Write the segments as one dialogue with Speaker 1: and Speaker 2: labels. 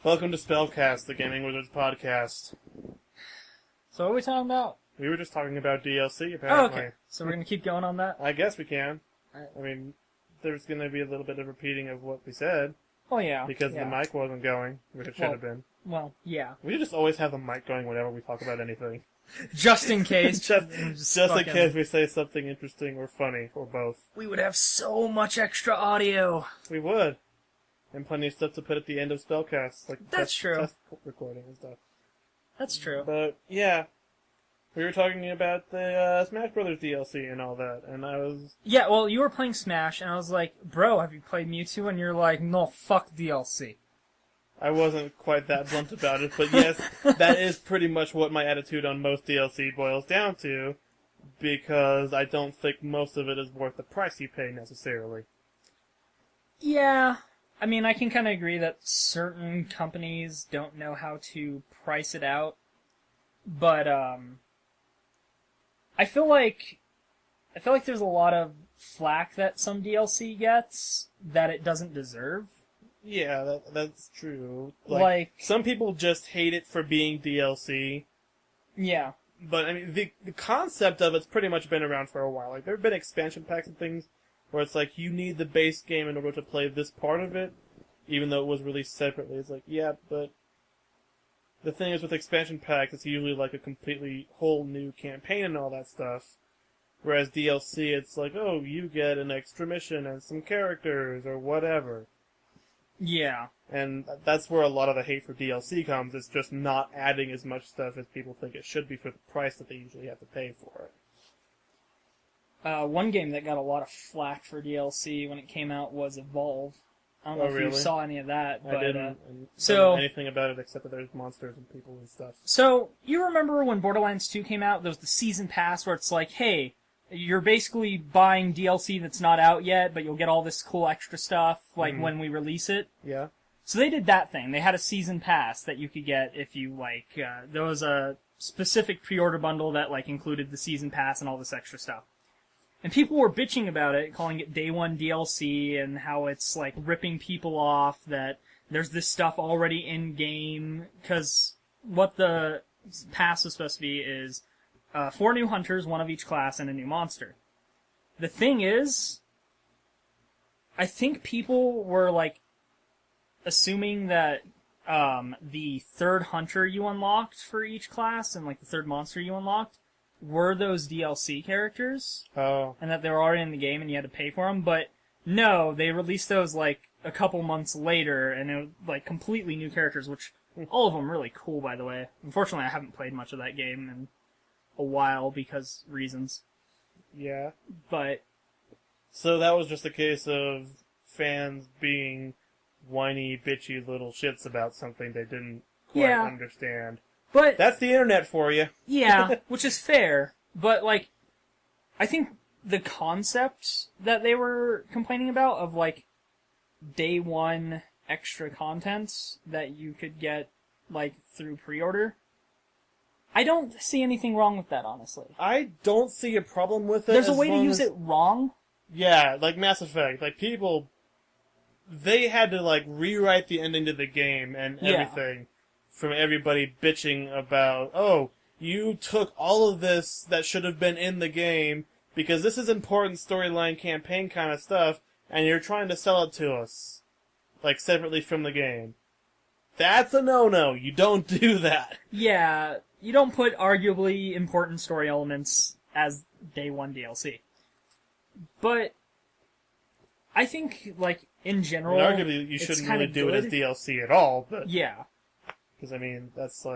Speaker 1: Welcome to SpellCast, the Gaming Wizards podcast.
Speaker 2: So what are we talking about?
Speaker 1: We were just talking about DLC,
Speaker 2: Oh,
Speaker 1: apparently.
Speaker 2: okay. So we're going to keep going on that?
Speaker 1: I guess we can.
Speaker 2: Alright.
Speaker 1: I mean, there's going to be a little bit of repeating of what we said,
Speaker 2: Oh, yeah.
Speaker 1: because
Speaker 2: yeah.
Speaker 1: the mic wasn't going, which it should have been.
Speaker 2: Well, yeah.
Speaker 1: We just always have the mic going whenever we talk about anything.
Speaker 2: Just in case.
Speaker 1: just in case we say something interesting or funny, or both.
Speaker 2: We would have so much extra audio.
Speaker 1: We would. And plenty of stuff to put at the end of SpellCast, like
Speaker 2: That's true.
Speaker 1: test recording and stuff.
Speaker 2: That's true.
Speaker 1: But, yeah. We were talking about the Smash Brothers DLC and all that, and I was...
Speaker 2: Yeah, well, you were playing Smash, and I was like, bro, have you played Mewtwo? And you're like, no, fuck DLC.
Speaker 1: I wasn't quite that blunt about it, but yes, that is pretty much what my attitude on most DLC boils down to, because I don't think most of it is worth the price you pay, necessarily.
Speaker 2: Yeah. I mean, I can kind of agree that certain companies don't know how to price it out, but, I feel like there's a lot of flack that some DLC gets that it doesn't deserve.
Speaker 1: Yeah, that's true.
Speaker 2: Like
Speaker 1: some people just hate it for being DLC,
Speaker 2: yeah.
Speaker 1: but I mean, the concept of it's pretty much been around for a while. Like, there have been expansion packs and things where it's like, you need the base game in order to play this part of it, even though it was released separately. It's like, yeah, but the thing is with expansion packs, it's usually like a completely whole new campaign and all that stuff. Whereas DLC, it's like, oh, you get an extra mission and some characters or whatever.
Speaker 2: Yeah.
Speaker 1: And that's where a lot of the hate for DLC comes. It's just not adding as much stuff as people think it should be for the price that they usually have to pay for it.
Speaker 2: One game that got a lot of flack for DLC when it came out was Evolve. I don't know if
Speaker 1: really?
Speaker 2: you saw any of that, but
Speaker 1: I didn't don't
Speaker 2: so
Speaker 1: know anything about it except that there's monsters and people and stuff.
Speaker 2: so you remember when Borderlands 2 came out? There was the season pass where it's like, hey, you're basically buying DLC that's not out yet, but you'll get all this cool extra stuff like when we release it.
Speaker 1: Yeah.
Speaker 2: So they did that thing. They had a season pass that you could get if you there was a specific pre-order bundle that included the season pass and all this extra stuff. And people were bitching about it, calling it Day 1 DLC, and how it's, ripping people off, that there's this stuff already in-game, because what the pass was supposed to be is 4 new hunters, 1 of each class, and a new monster. The thing is, I think people were, assuming that the 3rd hunter you unlocked for each class, and, the 3rd monster you unlocked, were those DLC characters,
Speaker 1: Oh.
Speaker 2: and that they were already in the game and you had to pay for them, but no, they released those a couple months later, and it was completely new characters, which all of them really cool, by the way. Unfortunately, I haven't played much of that game in a while because reasons,
Speaker 1: Yeah.
Speaker 2: but
Speaker 1: So that was just a case of fans being whiny, bitchy little shits about something they didn't quite
Speaker 2: Yeah.
Speaker 1: understand.
Speaker 2: but
Speaker 1: That's the internet for you.
Speaker 2: yeah, which is fair, but I think the concept that they were complaining about of Day 1 extra content that you could get through pre-order, I don't see anything wrong with that, honestly.
Speaker 1: I don't see a problem with it.
Speaker 2: There's a
Speaker 1: as
Speaker 2: way to
Speaker 1: long
Speaker 2: use
Speaker 1: as-
Speaker 2: it wrong.
Speaker 1: Yeah, like Mass Effect. People, they had to rewrite the ending to the game and
Speaker 2: Yeah.
Speaker 1: everything from everybody bitching about, oh, you took all of this that should have been in the game because this is important storyline campaign kind of stuff, and you're trying to sell it to us, separately from the game. That's a no-no. You don't do that.
Speaker 2: Yeah, you don't put arguably important story elements as Day 1 DLC. But I think, in general,
Speaker 1: Arguably, you
Speaker 2: it's
Speaker 1: shouldn't
Speaker 2: kinda
Speaker 1: really do it as
Speaker 2: good.
Speaker 1: DLC at all, but...
Speaker 2: Yeah.
Speaker 1: Because, that's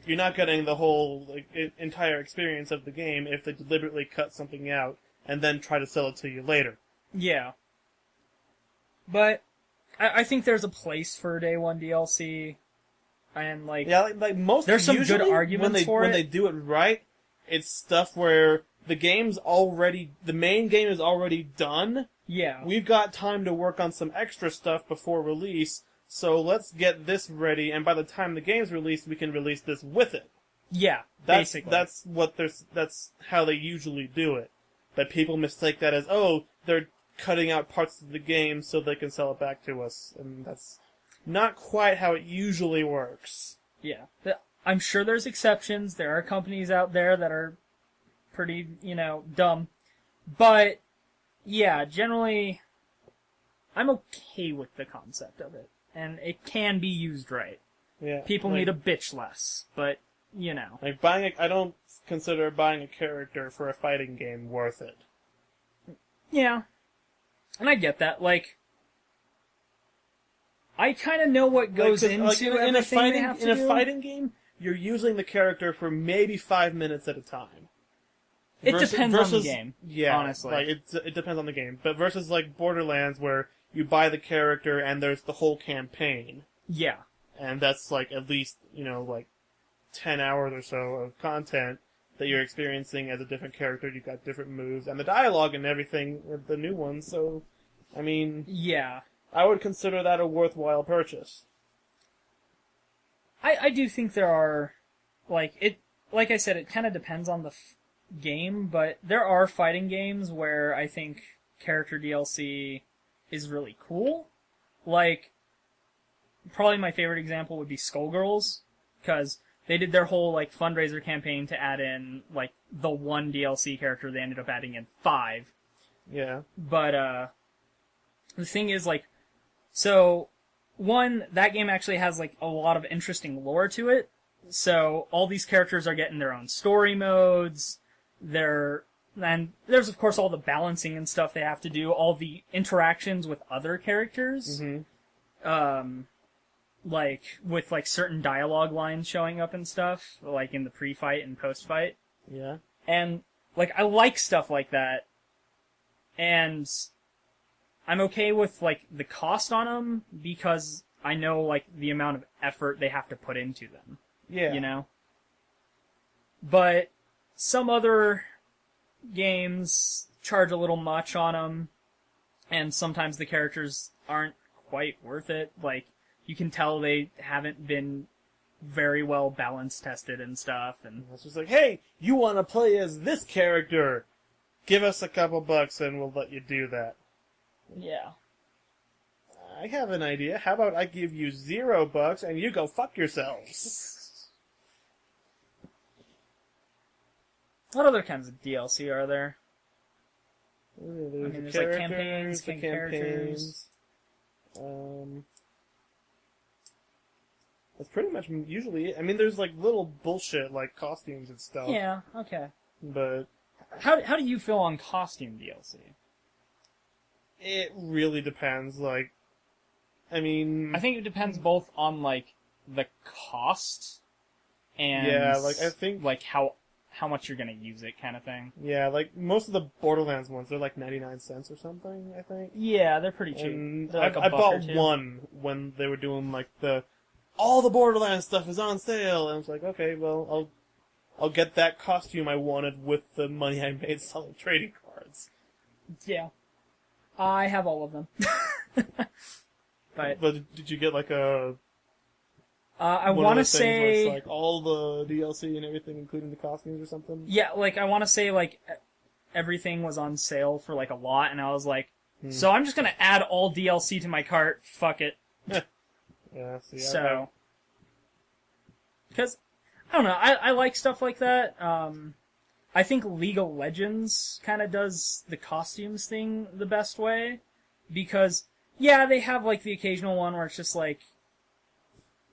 Speaker 1: you're not getting the whole, entire experience of the game if they deliberately cut something out and then try to sell it to you later.
Speaker 2: Yeah. But I think there's a place for Day 1 DLC, and
Speaker 1: Yeah, most...
Speaker 2: there's some
Speaker 1: usually,
Speaker 2: good arguments for
Speaker 1: when
Speaker 2: it.
Speaker 1: they do it right, it's stuff where the main game is already done.
Speaker 2: Yeah.
Speaker 1: We've got time to work on some extra stuff before release, so let's get this ready, and by the time the game's released, we can release this with it.
Speaker 2: Yeah, basically.
Speaker 1: That's how they usually do it. But people mistake that as, oh, they're cutting out parts of the game so they can sell it back to us, and that's not quite how it usually works.
Speaker 2: Yeah. I'm sure there's exceptions. There are companies out there that are pretty, dumb. But, yeah, generally, I'm okay with the concept of it. And it can be used right.
Speaker 1: Yeah.
Speaker 2: People need a bitch less, but,
Speaker 1: Like, I don't consider buying a character for a fighting game worth it.
Speaker 2: Yeah. And I get that. Like, I kind of know what goes into everything they have to do.
Speaker 1: In a fighting game, you're using the character for maybe 5 minutes at a time.
Speaker 2: It depends on the game, honestly.
Speaker 1: Like, it depends on the game. But versus, like, Borderlands, where you buy the character and there's the whole campaign.
Speaker 2: Yeah.
Speaker 1: And that's, like, at least, 10 hours or so of content that you're experiencing as a different character. You've got different moves, and the dialogue and everything with the new ones, so, I mean...
Speaker 2: Yeah.
Speaker 1: I would consider that a worthwhile purchase.
Speaker 2: I do think there are, like I said, it kind of depends on the game, but there are fighting games where I think character DLC is really cool. Like, probably my favorite example would be Skullgirls, because they did their whole, like, fundraiser campaign to add in, like, the one DLC character. They ended up adding in 5.
Speaker 1: Yeah.
Speaker 2: But, the thing is, like, so, one, that game actually has, like, a lot of interesting lore to it. So, all these characters are getting their own story modes. And there's, of course, all the balancing and stuff they have to do, all the interactions with other characters.
Speaker 1: Mm-hmm.
Speaker 2: Like, with, like, certain dialogue lines showing up and stuff, like in the pre-fight and post-fight.
Speaker 1: Yeah.
Speaker 2: And, like, I like stuff like that. And I'm okay with, like, the cost on them because I know, like, the amount of effort they have to put into them.
Speaker 1: Yeah.
Speaker 2: But some other games charge a little much on them, and sometimes the characters aren't quite worth it. Like, you can tell they haven't been very well balance tested and stuff. And
Speaker 1: it's just like, hey, you want to play as this character? Give us a couple bucks and we'll let you do that.
Speaker 2: Yeah.
Speaker 1: I have an idea. How about I give you $0 and you go fuck yourselves?
Speaker 2: What other kinds of DLC are there?
Speaker 1: There's
Speaker 2: like campaigns, characters.
Speaker 1: That's pretty much usually it. I mean, there's like little bullshit like costumes and stuff.
Speaker 2: Yeah, okay.
Speaker 1: But
Speaker 2: how do you feel on costume DLC?
Speaker 1: It really depends. Like, I mean,
Speaker 2: I think it depends both on like the cost and
Speaker 1: I think
Speaker 2: like how much you're gonna use it, kind of thing.
Speaker 1: Yeah, like most of the Borderlands ones, they're like 99 cents or something. I think.
Speaker 2: Yeah, they're pretty cheap.
Speaker 1: And
Speaker 2: like
Speaker 1: I bought one when they were doing like all the Borderlands stuff is on sale, and I was like, okay, well, I'll get that costume I wanted with the money I made selling trading cards.
Speaker 2: Yeah. I have all of them. But
Speaker 1: did you get like a...
Speaker 2: I want to say...
Speaker 1: Where it's like all the DLC and everything, including the costumes or something?
Speaker 2: Yeah, like I want to say like everything was on sale for like a lot, and I was like, so I'm just going to add all DLC to my cart, fuck it.
Speaker 1: Yeah, see,
Speaker 2: so... Because, I don't know, I like stuff like that. I think League of Legends kind of does the costumes thing the best way, because, yeah, they have, like, the occasional one where it's just, like,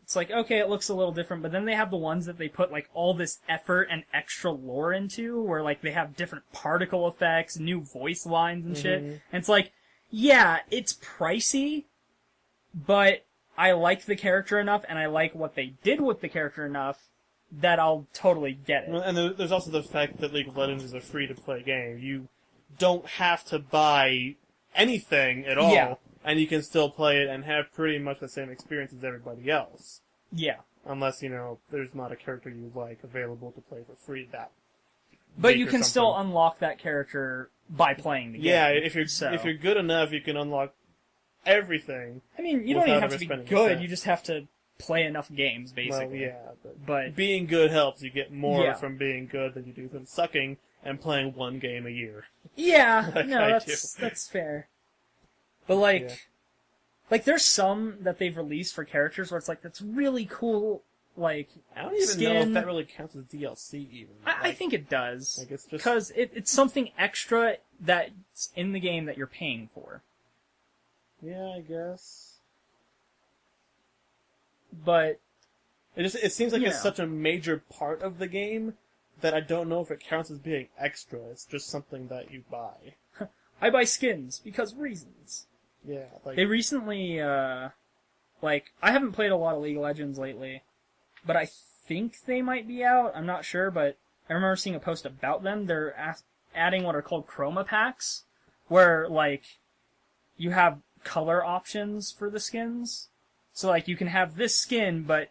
Speaker 2: it's like, okay, it looks a little different, but then they have the ones that they put, like, all this effort and extra lore into, where, like, they have different particle effects, new voice lines and shit, and it's like, yeah, it's pricey, but I like the character enough, and I like what they did with the character enough, that I'll totally get it.
Speaker 1: And there's also the fact that League of Legends is a free-to-play game. You don't have to buy anything at all, and you can still play it and have pretty much the same experience as everybody else.
Speaker 2: Yeah.
Speaker 1: Unless, there's not a character you like available to play for free that
Speaker 2: But you can still unlock that character by playing the game.
Speaker 1: Yeah, if you're good enough, you can unlock everything.
Speaker 2: I mean, you don't even have to be good, you just have to play enough games, basically.
Speaker 1: Well, yeah,
Speaker 2: but
Speaker 1: being good helps. You get more from being good than you do from sucking and playing one game a year.
Speaker 2: Yeah,
Speaker 1: like
Speaker 2: no, that's fair. But, like, Like, there's some that they've released for characters where it's like, that's really cool, like,
Speaker 1: I don't even know if that really counts as DLC, even.
Speaker 2: I think it does.
Speaker 1: Like, it's just...
Speaker 2: Because it's something extra that's in the game that you're paying for.
Speaker 1: Yeah, I guess.
Speaker 2: But...
Speaker 1: It seems like it's such a major part of the game that I don't know if it counts as being extra. It's just something that you buy.
Speaker 2: I buy skins because reasons.
Speaker 1: Yeah, like...
Speaker 2: They recently, like, I haven't played a lot of League of Legends lately, but I think they might be out. I'm not sure, but I remember seeing a post about them. They're adding what are called chroma packs, where, like, you have color options for the skins. So, like, you can have this skin, but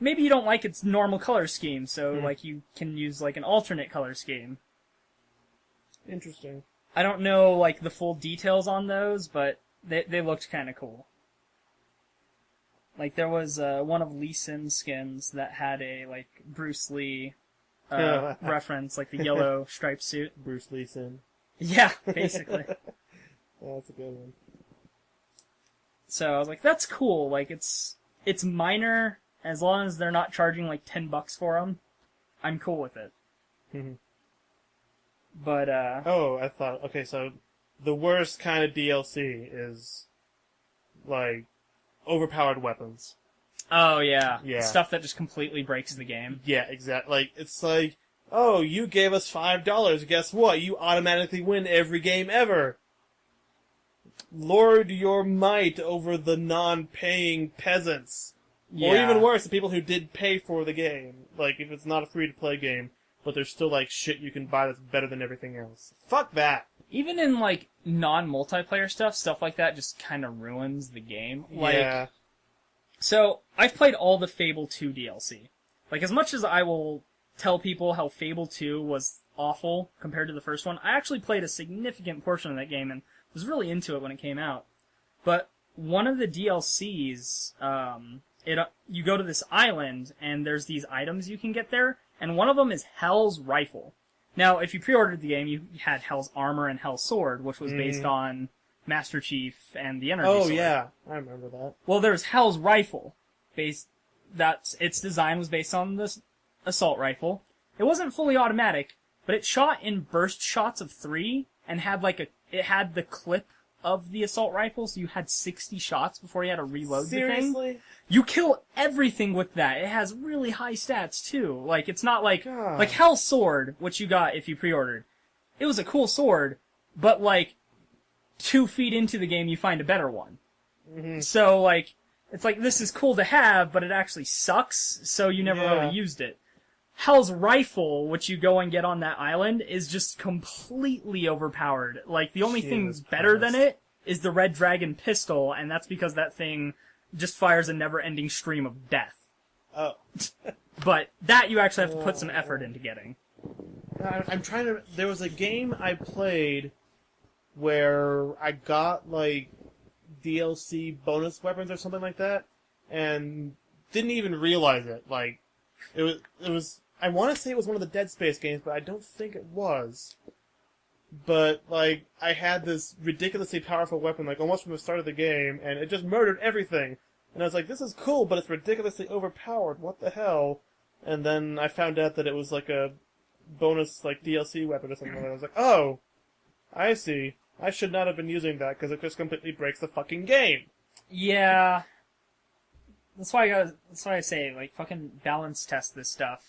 Speaker 2: maybe you don't like its normal color scheme, so, like, you can use, like, an alternate color scheme.
Speaker 1: Interesting.
Speaker 2: I don't know, like, the full details on those, but they looked kind of cool. Like, there was one of Lee Sin's skins that had a, like, Bruce Lee reference, like the yellow striped suit.
Speaker 1: Bruce Lee Sin.
Speaker 2: Yeah, basically.
Speaker 1: That's a good one.
Speaker 2: So I was like, that's cool. Like, it's minor, as long as they're not charging, like, $10 for them. I'm cool with it. But,
Speaker 1: Oh, I thought... Okay, so the worst kind of DLC is, like, overpowered weapons.
Speaker 2: Oh, yeah.
Speaker 1: Yeah.
Speaker 2: Stuff that just completely breaks the game.
Speaker 1: Yeah, exactly. Like, it's like, oh, you gave us $5. Guess what? You automatically win every game ever. Lord your might over the non-paying peasants.
Speaker 2: Yeah.
Speaker 1: Or even worse, the people who did pay for the game. Like, if it's not a free-to-play game, but there's still, like, shit you can buy that's better than everything else. Fuck that!
Speaker 2: Even in, like, non-multiplayer stuff like that just kind of ruins the game. Like,
Speaker 1: yeah.
Speaker 2: So, I've played all the Fable 2 DLC. Like, as much as I will tell people how Fable 2 was awful compared to the first one, I actually played a significant portion of that game and was really into it when it came out. But one of the DLCs, you go to this island, and there's these items you can get there, and one of them is Hell's Rifle. Now, if you pre-ordered the game, you had Hell's Armor and Hell's Sword, which was based on Master Chief and the Energy Sword.
Speaker 1: Oh, yeah. I remember that.
Speaker 2: Well, there's Hell's Rifle. Its design was based on this assault rifle. It wasn't fully automatic, but it shot in burst shots of 3, and had it had the clip of the assault rifle, so you had 60 shots before you had to reload the thing.
Speaker 1: Seriously?
Speaker 2: You kill everything with that. It has really high stats, too. Like, it's not like...
Speaker 1: God.
Speaker 2: Like, Hell's Sword, which you got if you pre-ordered. It was a cool sword, but, like, 2 feet into the game, you find a better one. So, like, it's like, this is cool to have, but it actually sucks, so you never really used it. Hell's Rifle, which you go and get on that island, is just completely overpowered. Like, the only thing better than it is the Red Dragon pistol, and that's because that thing just fires a never-ending stream of death.
Speaker 1: Oh.
Speaker 2: But that you actually have to put some effort into getting.
Speaker 1: I'm trying to... There was a game I played where I got, like, DLC bonus weapons or something like that, and didn't even realize it. Like, it was... I want to say it was one of the Dead Space games, but I don't think it was. But, like, I had this ridiculously powerful weapon, like, almost from the start of the game, and it just murdered everything. And I was like, this is cool, but it's ridiculously overpowered. What the hell? And then I found out that it was, like, a bonus, like, DLC weapon or something. And I was like, oh, I see. I should not have been using that, because it just completely breaks the fucking game.
Speaker 2: Yeah. That's why I say, like, fucking balance test this stuff.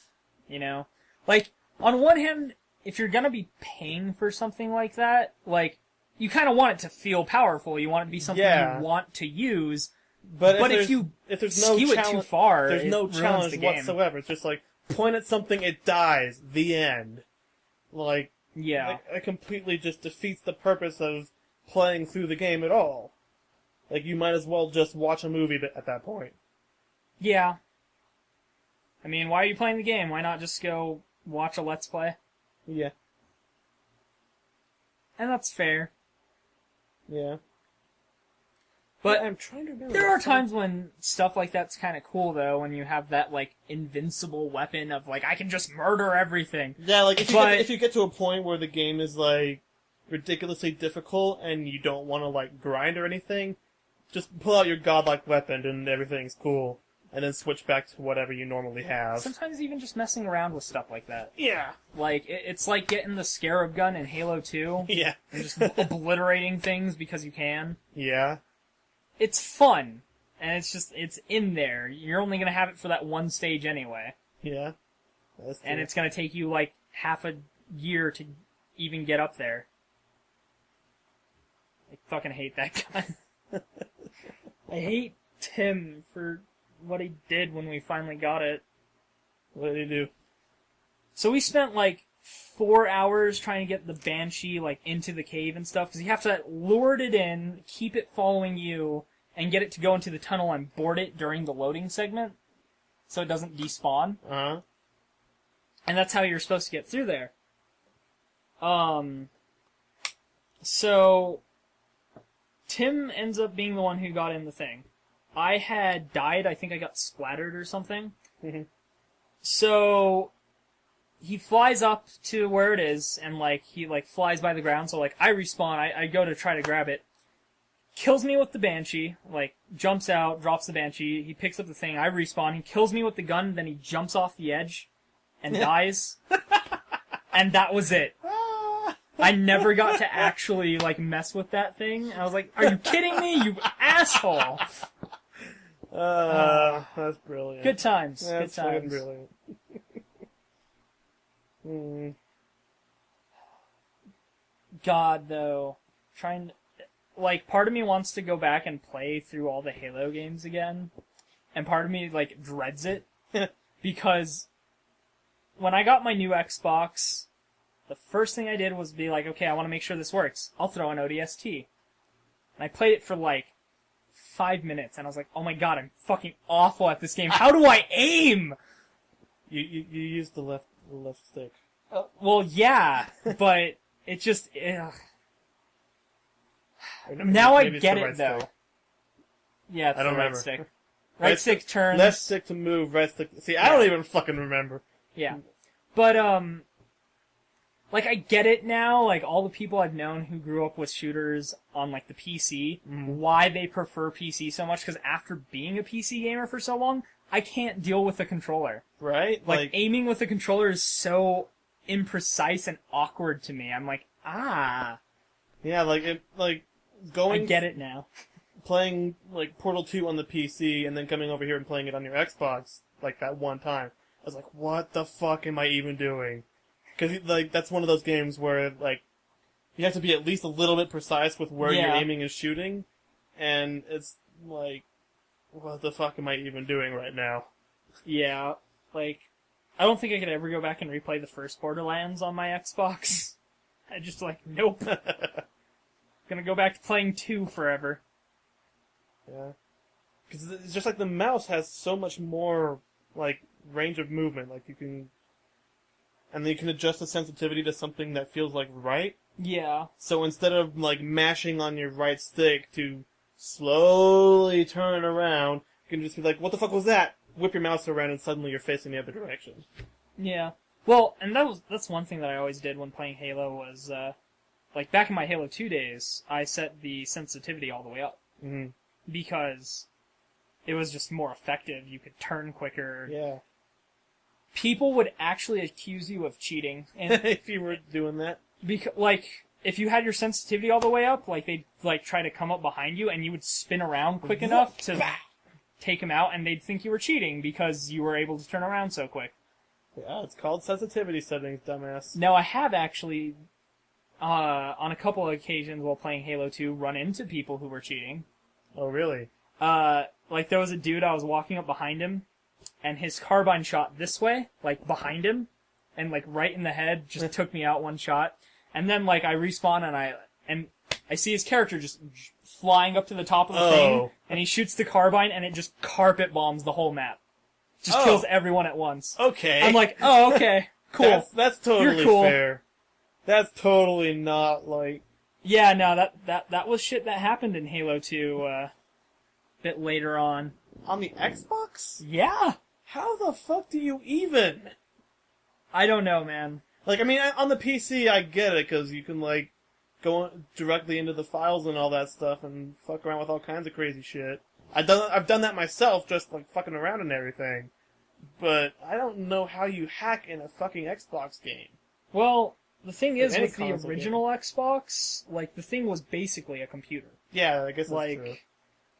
Speaker 2: You know? Like, on one hand, if you're gonna be paying for something like that, like, you kind of want it to feel powerful. You want it to be something you want to use. But if there's no skew it too far,
Speaker 1: there's no challenge whatsoever. It's just like, point at something, it dies. The end. Like,
Speaker 2: yeah.
Speaker 1: It completely just defeats the purpose of playing through the game at all. Like, you might as well just watch a movie at that point.
Speaker 2: Yeah. I mean, why are you playing the game? Why not just go watch a Let's Play?
Speaker 1: Yeah.
Speaker 2: And that's fair.
Speaker 1: Yeah.
Speaker 2: But
Speaker 1: I'm trying to remember.
Speaker 2: There are times when stuff like that's kind of cool, though, when you have that, like, invincible weapon of, like, I can just murder everything.
Speaker 1: Yeah, like, if you get to a point where the game is, like, ridiculously difficult and you don't want to, like, grind or anything, just pull out your godlike weapon and everything's cool, and then switch back to whatever you normally have.
Speaker 2: Sometimes even just messing around with stuff like that.
Speaker 1: Yeah.
Speaker 2: Like, it's like getting the Scarab gun in Halo 2.
Speaker 1: Yeah.
Speaker 2: And just obliterating things because you can.
Speaker 1: Yeah.
Speaker 2: It's fun. And it's in there. You're only gonna have it for that one stage anyway.
Speaker 1: Yeah. That's true.
Speaker 2: And it's gonna take you, like, half a year to even get up there. I fucking hate that guy. I hate Tim for what he did when we finally got it.
Speaker 1: What did he do?
Speaker 2: So we spent, like, 4 hours trying to get the Banshee, like, into the cave and stuff, because you have to lure it in, keep it following you, and get it to go into the tunnel and board it during the loading segment, so it doesn't despawn.
Speaker 1: Uh-huh.
Speaker 2: And that's how you're supposed to get through there. So, Tim ends up being the one who got in the thing. I had died, I think I got splattered or something.
Speaker 1: Mhm.
Speaker 2: So, he flies up to where it is, and, like, he, like, flies by the ground, so, like, I respawn, I go to try to grab it. Kills me with the Banshee, like, jumps out, drops the Banshee, he picks up the thing, I respawn, he kills me with the gun, then he jumps off the edge and dies. And that was it. I never got to actually, like, mess with that thing. I was like, are you kidding me, you asshole?
Speaker 1: That's brilliant.
Speaker 2: Good times.
Speaker 1: That's
Speaker 2: Good times.
Speaker 1: fucking brilliant.
Speaker 2: God, though. Like, part of me wants to go back and play through all the Halo games again. And part of me, like, dreads it. Because when I got my new Xbox, the first thing I did was be like, okay, I want to make sure this works. I'll throw an ODST. And I played it for, like, 5 minutes, and I was like, oh my god, I'm fucking awful at this game. How do I aim?
Speaker 1: You used the left stick.
Speaker 2: Well, yeah, but it just... Ugh. Now I get it, though.
Speaker 1: Stick.
Speaker 2: Yeah, it's
Speaker 1: I don't
Speaker 2: the right
Speaker 1: remember.
Speaker 2: stick. Right stick turns.
Speaker 1: Left stick to move, right stick... See, I don't even fucking remember.
Speaker 2: Yeah. But, like, I get it now, like, all the people I've known who grew up with shooters on, like, the PC, why they prefer PC so much, because after being a PC gamer for so long, I can't deal with the controller.
Speaker 1: Right?
Speaker 2: Like, aiming with the controller is so imprecise and awkward to me. I'm like, ah.
Speaker 1: Yeah, going...
Speaker 2: I get it now.
Speaker 1: Playing, like, Portal 2 on the PC, and then coming over here and playing it on your Xbox, like, that one time. I was like, what the fuck am I even doing? Because, like, that's one of those games where, like, you have to be at least a little bit precise with where you're aiming and shooting, and it's, like, what the fuck am I even doing right now?
Speaker 2: Yeah, like, I don't think I could ever go back and replay the first Borderlands on my Xbox. I just, like, nope. Gonna go back to playing 2 forever.
Speaker 1: Yeah. Because it's just like the mouse has so much more, like, range of movement. Like, you can... And then you can adjust the sensitivity to something that feels like right.
Speaker 2: Yeah.
Speaker 1: So instead of, like, mashing on your right stick to slowly turn around, you can just be like, what the fuck was that? Whip your mouse around and suddenly you're facing the other direction.
Speaker 2: Yeah. Well, and that's one thing that I always did when playing Halo was, like, back in my Halo 2 days, I set the sensitivity all the way up.
Speaker 1: Mm-hmm.
Speaker 2: Because it was just more effective. You could turn quicker.
Speaker 1: Yeah.
Speaker 2: People would actually accuse you of cheating. And
Speaker 1: if you were doing that.
Speaker 2: because, like, if you had your sensitivity all the way up, like, they'd, like, try to come up behind you, and you would spin around quick enough to take them out, and they'd think you were cheating because you were able to turn around so quick.
Speaker 1: Yeah, it's called sensitivity settings, dumbass.
Speaker 2: Now, I have actually, on a couple of occasions while playing Halo 2, run into people who were cheating.
Speaker 1: Oh, really?
Speaker 2: Like, there was a dude, I was walking up behind him, and his carbine shot this way, like, behind him, and, like, right in the head, just took me out one shot. And then, like, I respawn, and I see his character just flying up to the top of the thing, and he shoots the carbine, and it just carpet bombs the whole map. Just kills everyone at once.
Speaker 1: Okay.
Speaker 2: I'm like, oh, okay, cool.
Speaker 1: That's totally
Speaker 2: You're cool.
Speaker 1: fair. That's totally not, like...
Speaker 2: Yeah, no, that was shit that happened in Halo 2, a bit later on.
Speaker 1: On the Xbox?
Speaker 2: Yeah!
Speaker 1: How the fuck do you even?
Speaker 2: I don't know, man.
Speaker 1: Like, I mean, on the PC, I get it, because you can, like, go directly into the files and all that stuff and fuck around with all kinds of crazy shit. I've done that myself, just like fucking around and everything. But I don't know how you hack in a fucking Xbox game.
Speaker 2: Well, the thing is,
Speaker 1: any
Speaker 2: with the
Speaker 1: console
Speaker 2: original Xbox, like, the thing was basically a computer.
Speaker 1: Yeah, I guess that's
Speaker 2: Like,
Speaker 1: true.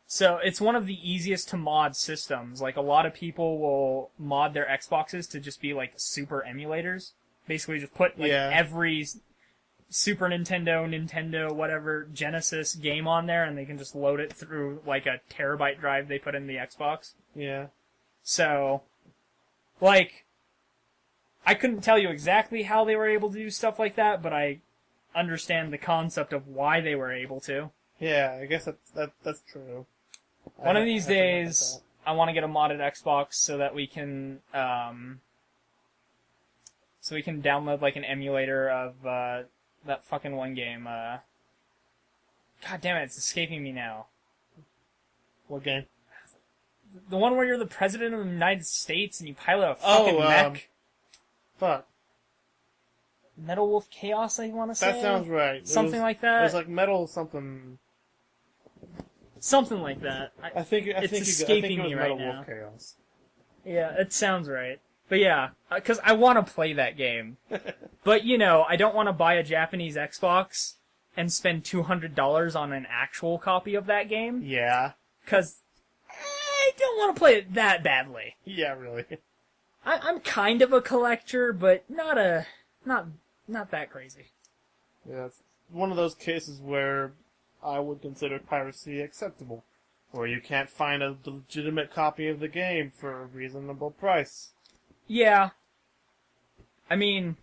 Speaker 2: so it's one of the easiest to mod systems. Like, a lot of people will mod their Xboxes to just be, like, super emulators. Basically just put, like, every Super Nintendo, whatever, Genesis game on there, and they can just load it through, like, a terabyte drive they put in the Xbox.
Speaker 1: Yeah.
Speaker 2: So, like, I couldn't tell you exactly how they were able to do stuff like that, but I understand the concept of why they were able to.
Speaker 1: Yeah, I guess that's true.
Speaker 2: One of these days, I want to get a modded Xbox so that we can, download, like, an emulator of, that fucking one game, God damn it, it's escaping me now.
Speaker 1: What game?
Speaker 2: The one where you're the president of the United States and you pilot a fucking mech.
Speaker 1: Fuck.
Speaker 2: Metal Wolf Chaos, I want to say?
Speaker 1: That sounds right.
Speaker 2: Something like that?
Speaker 1: It was like Metal something...
Speaker 2: Something like that.
Speaker 1: I think it was Metal Wolf Chaos.
Speaker 2: Yeah, it sounds right. But yeah, because I want to play that game. But, you know, I don't want to buy a Japanese Xbox and spend $200 on an actual copy of that game.
Speaker 1: Yeah.
Speaker 2: Because I don't want to play it that badly.
Speaker 1: Yeah, really.
Speaker 2: I'm kind of a collector, but not that crazy.
Speaker 1: Yeah, it's one of those cases where I would consider piracy acceptable. Where you can't find a legitimate copy of the game for a reasonable price.
Speaker 2: Yeah. I mean,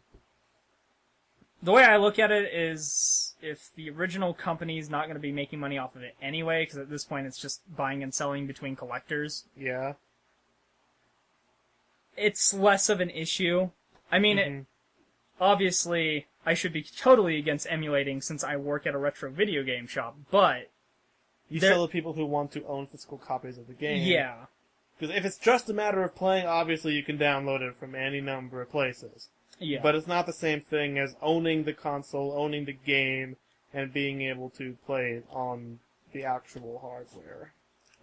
Speaker 2: the way I look at it is, if the original company's not going to be making money off of it anyway, because at this point it's just buying and selling between collectors.
Speaker 1: Yeah.
Speaker 2: It's less of an issue. I mean, obviously, I should be totally against emulating since I work at a retro video game shop, but...
Speaker 1: You sell to people who want to own physical copies of the game.
Speaker 2: Yeah.
Speaker 1: Because if it's just a matter of playing, obviously you can download it from any number of places.
Speaker 2: Yeah.
Speaker 1: But it's not the same thing as owning the console, owning the game, and being able to play it on the actual hardware.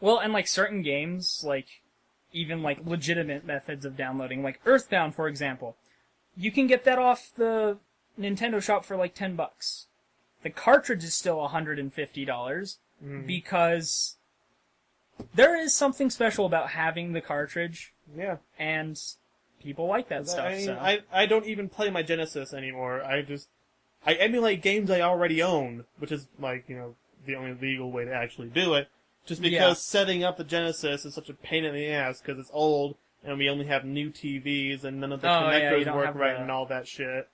Speaker 2: Well, and like certain games, like even like legitimate methods of downloading, like Earthbound, for example, you can get that off the Nintendo shop for like $10. The cartridge is still $150 because there is something special about having the cartridge.
Speaker 1: Yeah.
Speaker 2: And people like that stuff.
Speaker 1: I mean,
Speaker 2: so.
Speaker 1: I don't even play my Genesis anymore. I emulate games I already own, which is like, you know, the only legal way to actually do it. Just because setting up the Genesis is such a pain in the ass because it's old and we only have new TVs and none of the connectors work right and all that shit.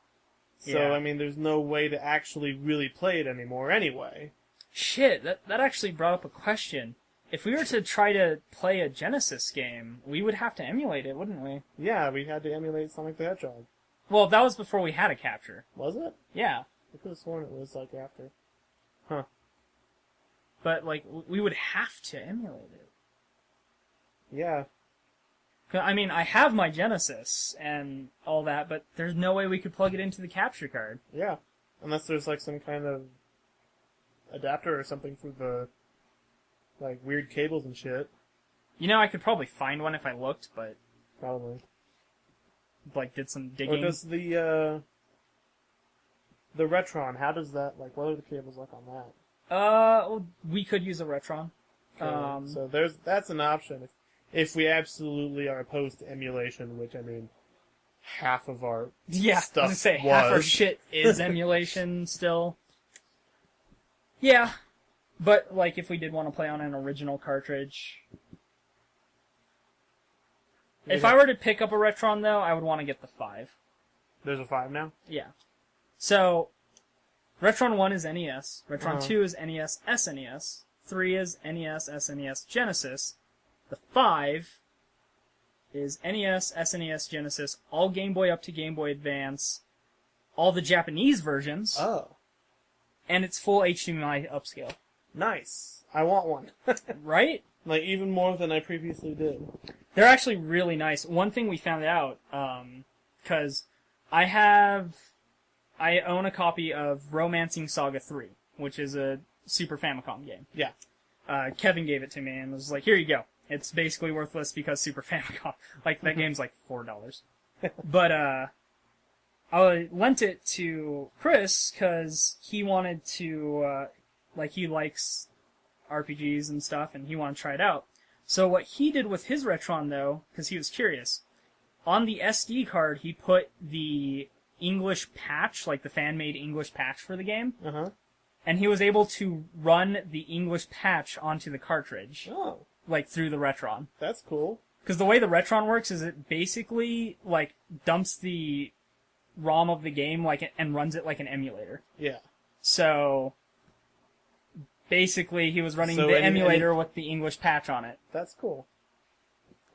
Speaker 1: So, I mean, there's no way to actually really play it anymore anyway.
Speaker 2: Shit, that actually brought up a question. If we were to try to play a Genesis game, we would have to emulate it, wouldn't we?
Speaker 1: Yeah, we had to emulate Sonic the Hedgehog.
Speaker 2: Well, that was before we had a capture.
Speaker 1: Was it?
Speaker 2: Yeah.
Speaker 1: I could have sworn it was, like, after. Huh.
Speaker 2: But, like, we would have to emulate it.
Speaker 1: Yeah.
Speaker 2: I mean, I have my Genesis and all that, but there's no way we could plug it into the capture card.
Speaker 1: Yeah. Unless there's, like, some kind of adapter or something for the, like, weird cables and shit.
Speaker 2: You know, I could probably find one if I looked, but...
Speaker 1: Probably.
Speaker 2: Like, did some digging.
Speaker 1: Or does the Retron, how does that, like, what are the cables like on that?
Speaker 2: Well, we could use a Retron.
Speaker 1: Okay. So that's an option. If we absolutely are opposed to emulation, which, I mean, half of our stuff
Speaker 2: I was gonna say, half our shit is emulation still. Yeah. But, like, if we did want to play on an original cartridge... Yeah. If I were to pick up a Retron, though, I would want to get the 5.
Speaker 1: There's a 5 now?
Speaker 2: Yeah. So, Retron 1 is NES, Retron 2 is NES, SNES, 3 is NES, SNES, Genesis, the 5 is NES, SNES, Genesis, all Game Boy up to Game Boy Advance, all the Japanese versions, and it's full HDMI upscale.
Speaker 1: Nice. I want one.
Speaker 2: Right?
Speaker 1: Like, even more than I previously did.
Speaker 2: They're actually really nice. One thing we found out, because I I own a copy of Romancing Saga 3, which is a Super Famicom game.
Speaker 1: Yeah.
Speaker 2: Kevin gave it to me and was like, here you go. It's basically worthless because Super Famicom. Like, that game's like $4. But, I lent it to Chris because he wanted to, he likes RPGs and stuff, and he wanted to try it out. So what he did with his Retron, though, because he was curious, on the SD card, he put the English patch, like the fan-made English patch for the game, and he was able to run the English patch onto the cartridge, like, through the Retron.
Speaker 1: That's cool.
Speaker 2: Because the way the Retron works is it basically, like, dumps the ROM of the game and runs it like an emulator.
Speaker 1: Yeah.
Speaker 2: So, basically, he was running the emulator with the English patch on it.
Speaker 1: That's cool.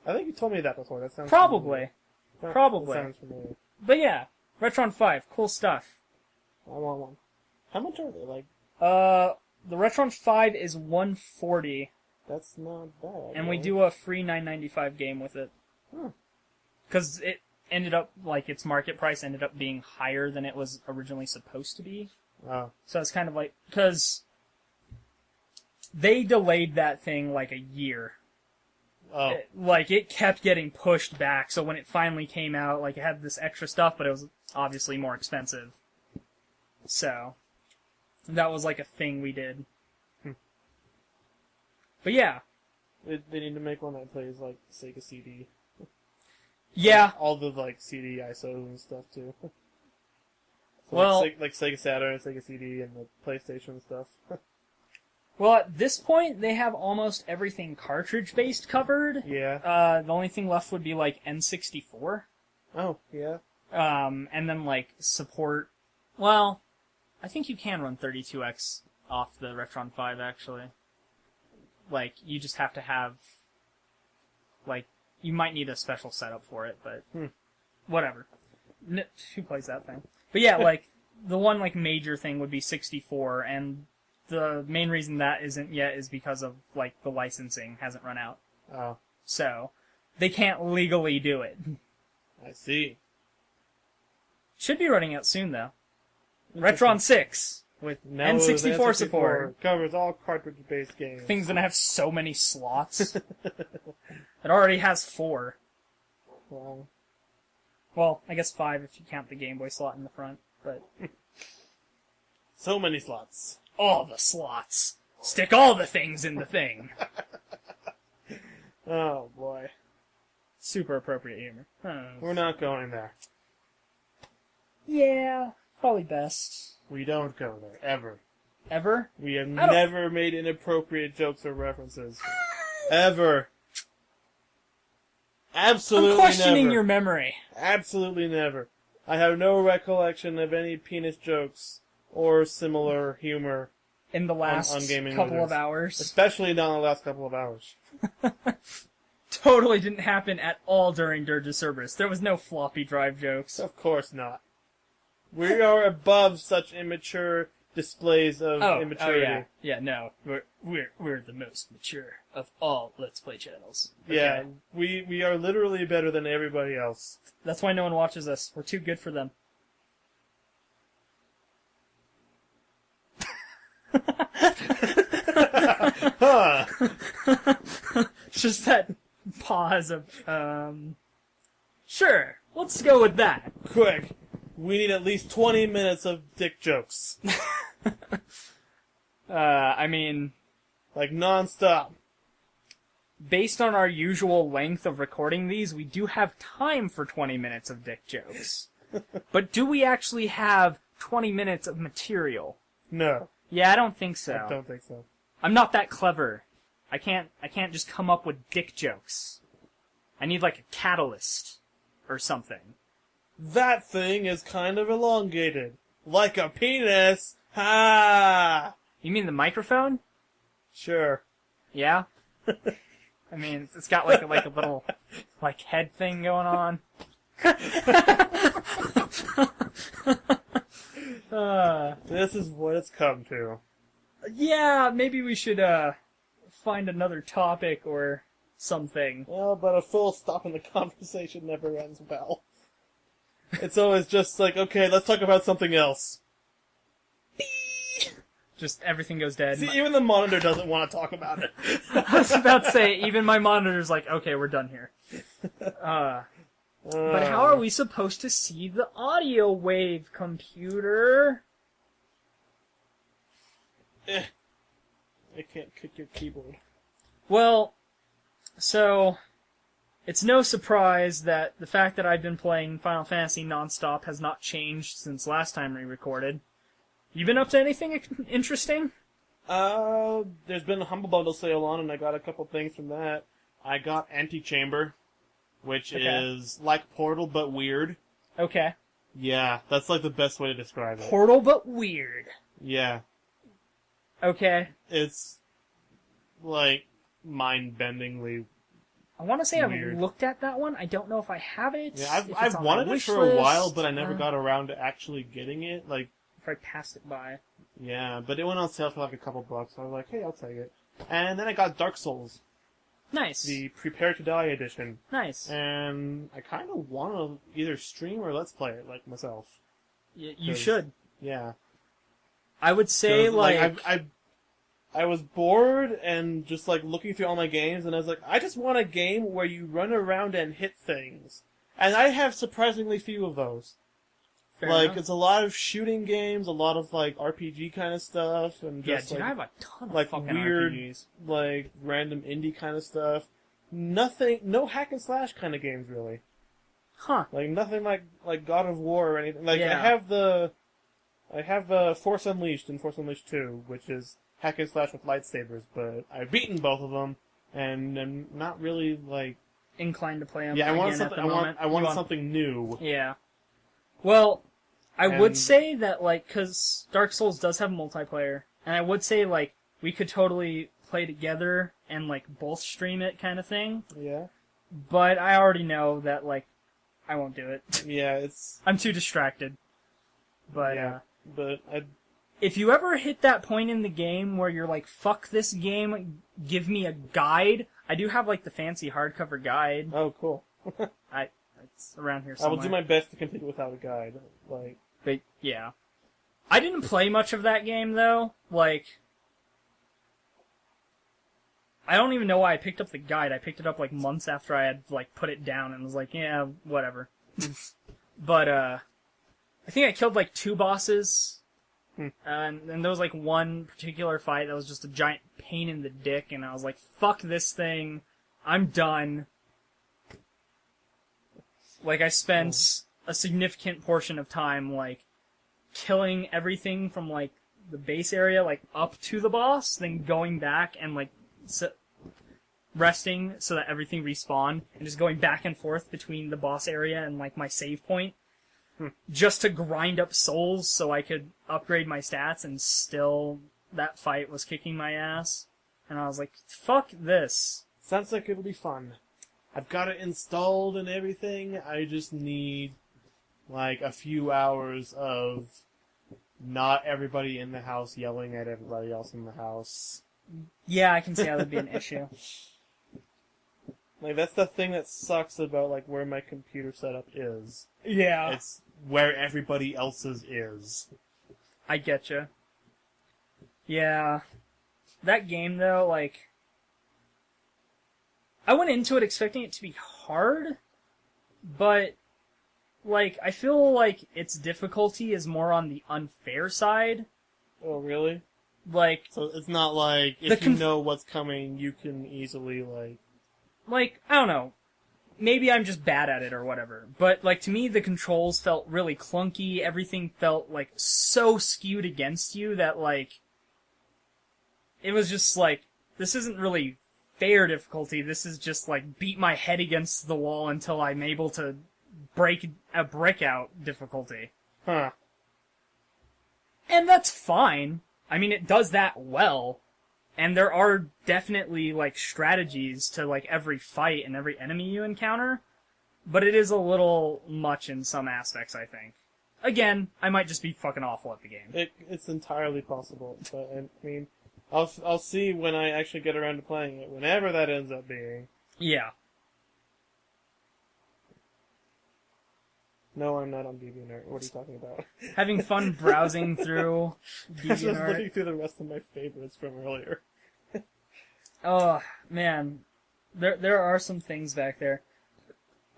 Speaker 1: I think you told me that before. That sounds
Speaker 2: Probably.
Speaker 1: familiar.
Speaker 2: Probably.
Speaker 1: That sounds familiar.
Speaker 2: But yeah, Retron 5, cool stuff.
Speaker 1: I want one. How much are they? Like,
Speaker 2: the Retron 5 is $140,
Speaker 1: that's not bad.
Speaker 2: and we do a free $9.95 game with it. Because it ended up, like, its market price ended up being higher than it was originally supposed to be.
Speaker 1: Oh.
Speaker 2: So it's kind of like, because they delayed that thing like a year.
Speaker 1: Oh.
Speaker 2: It kept getting pushed back, so when it finally came out, like, it had this extra stuff, but it was obviously more expensive. So, that was like a thing we did. But yeah.
Speaker 1: They need to make one that plays, like, Sega CD.
Speaker 2: Yeah.
Speaker 1: All the, like, CD ISOs and stuff, too. So
Speaker 2: Well,
Speaker 1: like Sega Saturn, Sega CD, and the PlayStation stuff.
Speaker 2: well, at this point, they have almost everything cartridge-based covered.
Speaker 1: Yeah.
Speaker 2: The only thing left would be, like, N64.
Speaker 1: Oh, yeah.
Speaker 2: And then, like, support... Well, I think you can run 32X off the Retron 5, actually. Like, you just have to have... Like, you might need a special setup for it, but... Whatever. Who plays that thing? But yeah, like, the one, like, major thing would be 64, and the main reason that isn't yet is because of, like, the licensing hasn't run out.
Speaker 1: Oh.
Speaker 2: So, they can't legally do it.
Speaker 1: I see.
Speaker 2: Should be running out soon, though. Retron 6, with
Speaker 1: Now
Speaker 2: N64 support.
Speaker 1: Covers all cartridge-based games.
Speaker 2: Thing's gonna have so many slots. It already has 4.
Speaker 1: Wow.
Speaker 2: Well, I guess 5 if you count the Game Boy slot in the front, but...
Speaker 1: So many slots.
Speaker 2: All the slots. Stick all the things in the thing.
Speaker 1: Oh, boy.
Speaker 2: Super appropriate humor.
Speaker 1: We're not going there.
Speaker 2: Yeah, probably best.
Speaker 1: We don't go there, ever.
Speaker 2: Ever?
Speaker 1: We have never made inappropriate jokes or references. Ever. Absolutely
Speaker 2: I'm questioning
Speaker 1: never.
Speaker 2: your memory.
Speaker 1: Absolutely never. I have no recollection of any penis jokes or similar humor
Speaker 2: In the last
Speaker 1: on Gaming
Speaker 2: couple
Speaker 1: Wizards.
Speaker 2: of hours.
Speaker 1: Especially not in the last couple of hours.
Speaker 2: Totally didn't happen at all during Dirge Cerberus. There was no floppy drive jokes.
Speaker 1: Of course not. We are above such immature displays of immaturity.
Speaker 2: Oh, yeah. Yeah, no. We're the most mature of all Let's Play channels. Okay.
Speaker 1: Yeah, we are literally better than everybody else.
Speaker 2: That's why no one watches us. We're too good for them.
Speaker 1: Huh.
Speaker 2: Just that pause of, sure, let's go with that.
Speaker 1: Quick. We need at least 20 minutes of dick jokes.
Speaker 2: I mean,
Speaker 1: Like, non-stop.
Speaker 2: based on our usual length of recording these, we do have time for 20 minutes of dick jokes. But do we actually have 20 minutes of material?
Speaker 1: No,
Speaker 2: Yeah, I don't think so.
Speaker 1: I don't think so.
Speaker 2: I'm not that clever. I can't just come up with dick jokes. I need like a catalyst or something.
Speaker 1: That thing is kind of elongated. Like a penis! Ha!
Speaker 2: You mean the microphone?
Speaker 1: Sure.
Speaker 2: Yeah? I mean, it's got like a little like head thing going on.
Speaker 1: This is what it's come to.
Speaker 2: Yeah, maybe we should find another topic or something.
Speaker 1: Well, but a full stop in the conversation never ends well. It's always just like, okay, let's talk about something else.
Speaker 2: Just everything goes dead.
Speaker 1: See, even the monitor doesn't want to talk about it.
Speaker 2: I was about to say, even my monitor's like, okay, we're done here. But how are we supposed to see the audio wave, computer?
Speaker 1: I can't kick your keyboard.
Speaker 2: Well, so it's no surprise that the fact that I've been playing Final Fantasy nonstop has not changed since last time we recorded. You been up to anything interesting?
Speaker 1: There's been a Humble Bundle sale on, and I got a couple things from that. I got Antechamber, which is like Portal, but weird.
Speaker 2: Okay.
Speaker 1: Yeah, that's like the best way to describe it.
Speaker 2: Portal, but weird.
Speaker 1: Yeah.
Speaker 2: Okay.
Speaker 1: It's, like, mind-bendingly
Speaker 2: I want to say
Speaker 1: weird.
Speaker 2: I've looked at that one. I don't know if I have it.
Speaker 1: Yeah, I've wanted it for a while, but I never got around to actually getting it. Like,
Speaker 2: if I passed it by.
Speaker 1: yeah, but it went on sale for like a couple bucks, so I was like, hey, I'll take it. And then I got Dark Souls,
Speaker 2: Nice.
Speaker 1: the Prepare to Die edition.
Speaker 2: Nice.
Speaker 1: And I kind of want to either stream or let's play it, like, myself.
Speaker 2: You should.
Speaker 1: Yeah.
Speaker 2: I would say, like...
Speaker 1: I was bored and just, like, looking through all my games, and I was like, I just want a game where you run around and hit things. And I have surprisingly few of those.
Speaker 2: Fair
Speaker 1: like,
Speaker 2: enough.
Speaker 1: it's a lot of shooting games, a lot of, like, RPG kind of stuff, and
Speaker 2: Yeah,
Speaker 1: just,
Speaker 2: dude,
Speaker 1: like,
Speaker 2: I have a ton of
Speaker 1: like
Speaker 2: fucking
Speaker 1: weird,
Speaker 2: RPGs.
Speaker 1: like, random indie kind of stuff. Nothing, no hack and slash kind of games, really.
Speaker 2: Huh.
Speaker 1: Like, nothing like God of War or anything. Like,
Speaker 2: Yeah.
Speaker 1: I have Force Unleashed and Force Unleashed 2, which is hack and slash with lightsabers, but I've beaten both of them, and I'm not really, like...
Speaker 2: Inclined to play them
Speaker 1: Yeah, I wanted
Speaker 2: again
Speaker 1: something,
Speaker 2: at the moment.
Speaker 1: I wanted something new.
Speaker 2: Yeah. Well, I would
Speaker 1: And-
Speaker 2: say that, like, because Dark Souls does have multiplayer, and I would say, like, we could totally play together and, like, both stream it kind of thing,
Speaker 1: Yeah?
Speaker 2: but I already know that, like, I won't do it.
Speaker 1: Yeah, it's...
Speaker 2: I'm too distracted. But,
Speaker 1: yeah, but
Speaker 2: if you ever hit that point in the game where you're like, fuck this game, give me a guide, I do have, like, the fancy hardcover guide.
Speaker 1: Oh, cool.
Speaker 2: It's around here
Speaker 1: I
Speaker 2: somewhere.
Speaker 1: will do my best to complete it without a guide. Like,
Speaker 2: But, yeah. I didn't play much of that game, though. Like, I don't even know why I picked up the guide. I picked it up, like, months after I had, like, put it down and was like, yeah, whatever. But, I think I killed, like, 2 bosses. And there was, like, one particular fight that was just a giant pain in the dick, and I was like, fuck this thing. I'm done. Like, I spent a significant portion of time, like, killing everything from, like, the base area, like, up to the boss, then going back and, like, resting so that everything respawned, and just going back and forth between the boss area and, like, my save point, just to grind up souls so I could upgrade my stats, and still, that fight was kicking my ass. And I was like, fuck this.
Speaker 1: sounds like it'll be fun. I've got it installed and everything. I just need, like, a few hours of not everybody in the house yelling at everybody else in the house.
Speaker 2: Yeah, I can see how that'd be an issue.
Speaker 1: Like, that's the thing that sucks about, like, where my computer setup is.
Speaker 2: Yeah.
Speaker 1: It's where everybody else's is.
Speaker 2: I getcha. Yeah. That game, though, like... I went into it expecting it to be hard, but, like, I feel like its difficulty is more on the unfair side.
Speaker 1: Oh, really?
Speaker 2: Like...
Speaker 1: So it's not like, if you know what's coming, you can easily,
Speaker 2: Like, I don't know. Maybe I'm just bad at it or whatever. But, like, to me, the controls felt really clunky. Everything felt, like, so skewed against you that, like... It was just, like, this isn't really fair difficulty. This is just, like, beat my head against the wall until I'm able to break a brick out difficulty.
Speaker 1: Huh.
Speaker 2: And that's fine. I mean, it does that well. And there are definitely, like, strategies to, like, every fight and every enemy you encounter. But it is a little much in some aspects, I think. Again, I might just be fucking awful at the game.
Speaker 1: It's entirely possible, but, I mean, I'll see when I actually get around to playing it, whenever that ends up being.
Speaker 2: Yeah.
Speaker 1: No, I'm not on DeviantArt. What are you talking about?
Speaker 2: Having fun browsing through
Speaker 1: I was just
Speaker 2: DeviantArt.
Speaker 1: looking through the rest of my favorites from earlier.
Speaker 2: Oh, man. There are some things back there.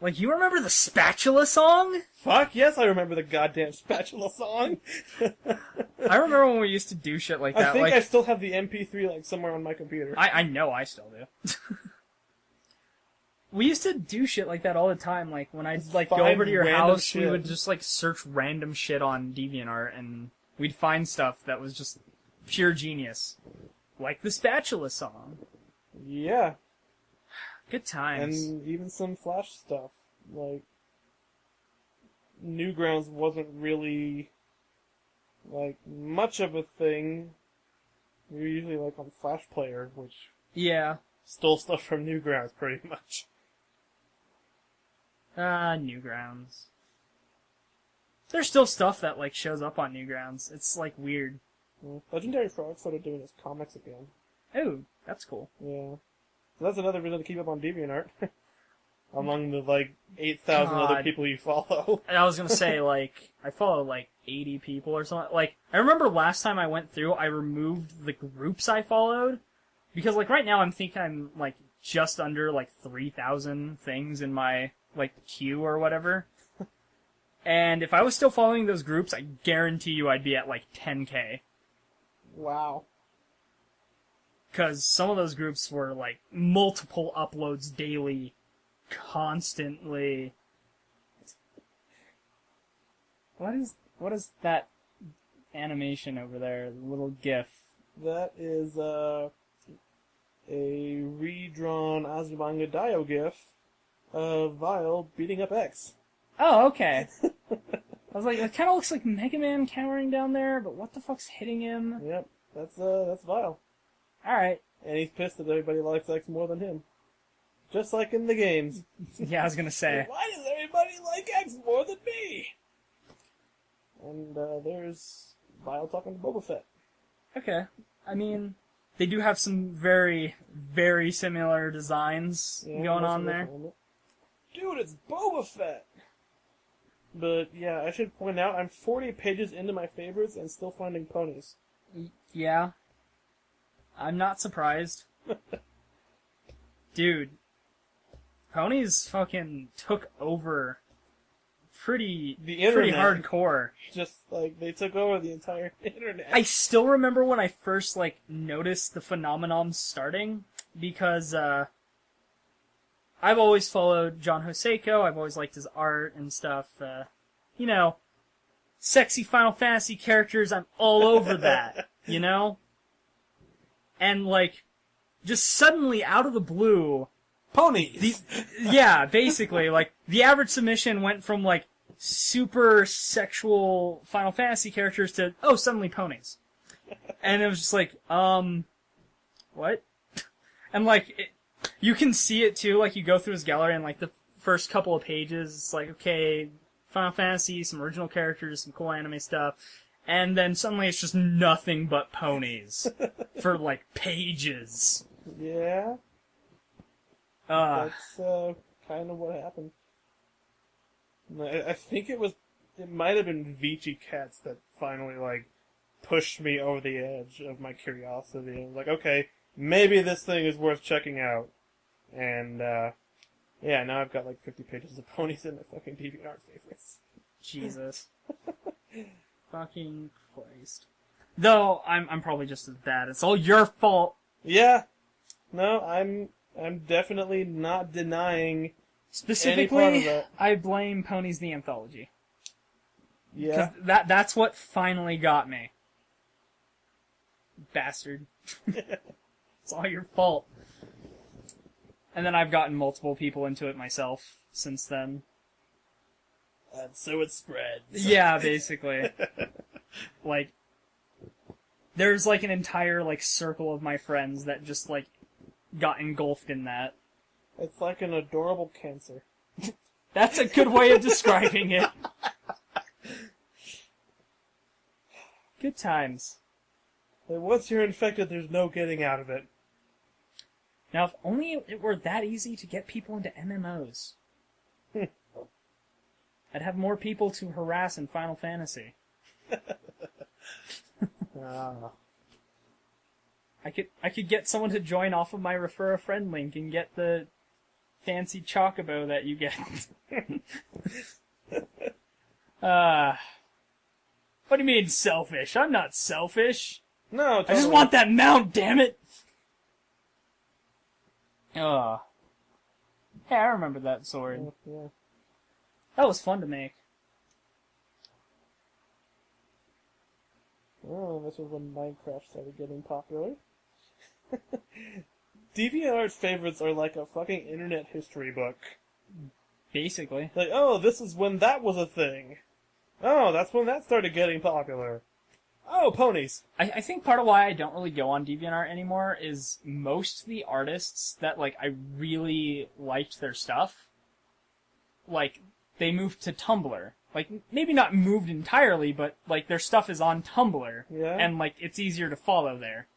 Speaker 2: Like, you remember the Spatula song?
Speaker 1: Fuck yes, I remember the goddamn Spatula song.
Speaker 2: I remember when we used to do shit like that.
Speaker 1: I think
Speaker 2: like,
Speaker 1: I still have the MP3 like somewhere on my computer.
Speaker 2: I know I still do. We used to do shit like that all the time. Like, when I'd, like, go
Speaker 1: Find
Speaker 2: over to your
Speaker 1: random
Speaker 2: house, we
Speaker 1: shit.
Speaker 2: would just, like, search random shit on DeviantArt, and we'd find stuff that was just pure genius. Like the Spatula song.
Speaker 1: Yeah,
Speaker 2: Good times.
Speaker 1: and even some Flash stuff. Like, Newgrounds wasn't really, like, much of a thing. We were usually, like, on Flash Player, which
Speaker 2: Yeah.
Speaker 1: stole stuff from Newgrounds, pretty much.
Speaker 2: Newgrounds. There's still stuff that, like, shows up on Newgrounds. It's, like, weird.
Speaker 1: Yeah. Legendary Frog started doing his comics again.
Speaker 2: Oh, that's cool.
Speaker 1: Yeah. So that's another reason to keep up on DeviantArt. Among the, like, 8,000 other
Speaker 2: God.
Speaker 1: people you follow.
Speaker 2: And I was gonna say, like, I follow, like, 80 people or something. Like, I remember last time I went through, I removed the groups I followed. Because, like, right now I'm, like, just under, like, 3,000 things in my, like, queue or whatever. And if I was still following those groups, I guarantee you I'd be at, like, 10K.
Speaker 1: Wow.
Speaker 2: Because some of those groups were, like, multiple uploads daily, constantly. What is that animation over there? The little GIF.
Speaker 1: That is, a redrawn Azumanga Daioh gif of Vile beating up X.
Speaker 2: Oh, okay. I was like, it kind of looks like Mega Man cowering down there, but what the fuck's hitting him?
Speaker 1: Yep, that's Vile.
Speaker 2: Alright.
Speaker 1: And he's pissed that everybody likes X more than him. Just like in the games.
Speaker 2: Yeah, I was gonna say.
Speaker 1: Why does everybody like X more than me? And, there's Vile talking to Boba Fett.
Speaker 2: Okay. I mean, they do have some very, very similar designs
Speaker 1: Yeah,
Speaker 2: going
Speaker 1: most
Speaker 2: on
Speaker 1: of the
Speaker 2: there.
Speaker 1: time. Dude, it's Boba Fett! But, yeah, I should point out, I'm 40 pages into my favorites and still finding ponies.
Speaker 2: Yeah. I'm not surprised. Dude. Ponies fucking took over pretty
Speaker 1: internet.
Speaker 2: hardcore.
Speaker 1: Just, like, they took over the entire internet.
Speaker 2: I still remember when I first, like, noticed the phenomenon starting, because, I've always followed John Hoseko, I've always liked his art and stuff, you know, sexy Final Fantasy characters, I'm all over that, you know? And, like, just suddenly, out of the blue,
Speaker 1: Ponies!
Speaker 2: yeah, basically, like, the average submission went from, like, super sexual Final Fantasy characters to, oh, suddenly ponies. And it was just like, what? And, like, you can see it, too, like, you go through his gallery and, like, the first couple of pages, it's like, okay, Final Fantasy, some original characters, some cool anime stuff, and then suddenly it's just nothing but ponies. For, like, pages.
Speaker 1: Yeah,
Speaker 2: Ugh.
Speaker 1: that's, kind of what happened. I think it might have been Vici Cats that finally, like, pushed me over the edge of my curiosity. I was like, okay, maybe this thing is worth checking out. And, yeah, now I've got, like, 50 pages of ponies in my fucking DeviantArt favorites.
Speaker 2: Jesus. Fucking Christ. Though, I'm probably just as bad. It's all your fault.
Speaker 1: Yeah. No, I'm definitely not denying any part of
Speaker 2: Specifically,
Speaker 1: that.
Speaker 2: I blame Ponies the Anthology.
Speaker 1: Yeah.
Speaker 2: That's what finally got me. Bastard. It's all your fault. And then I've gotten multiple people into it myself since then.
Speaker 1: And so it spreads.
Speaker 2: Yeah, basically. Like, there's like an entire like circle of my friends that just like got engulfed in that.
Speaker 1: It's like an adorable cancer.
Speaker 2: That's a good way of describing it. Good times.
Speaker 1: Like, once you're infected, there's no getting out of it.
Speaker 2: Now, if only it were that easy to get people into MMOs. I'd have more people to harass in Final Fantasy.
Speaker 1: Ah.
Speaker 2: I could get someone to join off of my refer a friend link and get the fancy chocobo that you get. What do you mean selfish? I'm not selfish.
Speaker 1: No,
Speaker 2: I just
Speaker 1: totally.
Speaker 2: want that mount, damn it! Hey, I remember that sword.
Speaker 1: Yeah.
Speaker 2: That was fun to make.
Speaker 1: Oh, this was when Minecraft started getting popular. DeviantArt favorites are like a fucking internet history book.
Speaker 2: Basically.
Speaker 1: Like, oh, this is when that was a thing. Oh, that's when that started getting popular. Oh, ponies.
Speaker 2: I think part of why I don't really go on DeviantArt anymore is most of the artists that, like, I really liked their stuff, like, they moved to Tumblr. Like, maybe not moved entirely, but, like, their stuff is on Tumblr.
Speaker 1: Yeah?
Speaker 2: And, like, it's easier to follow there.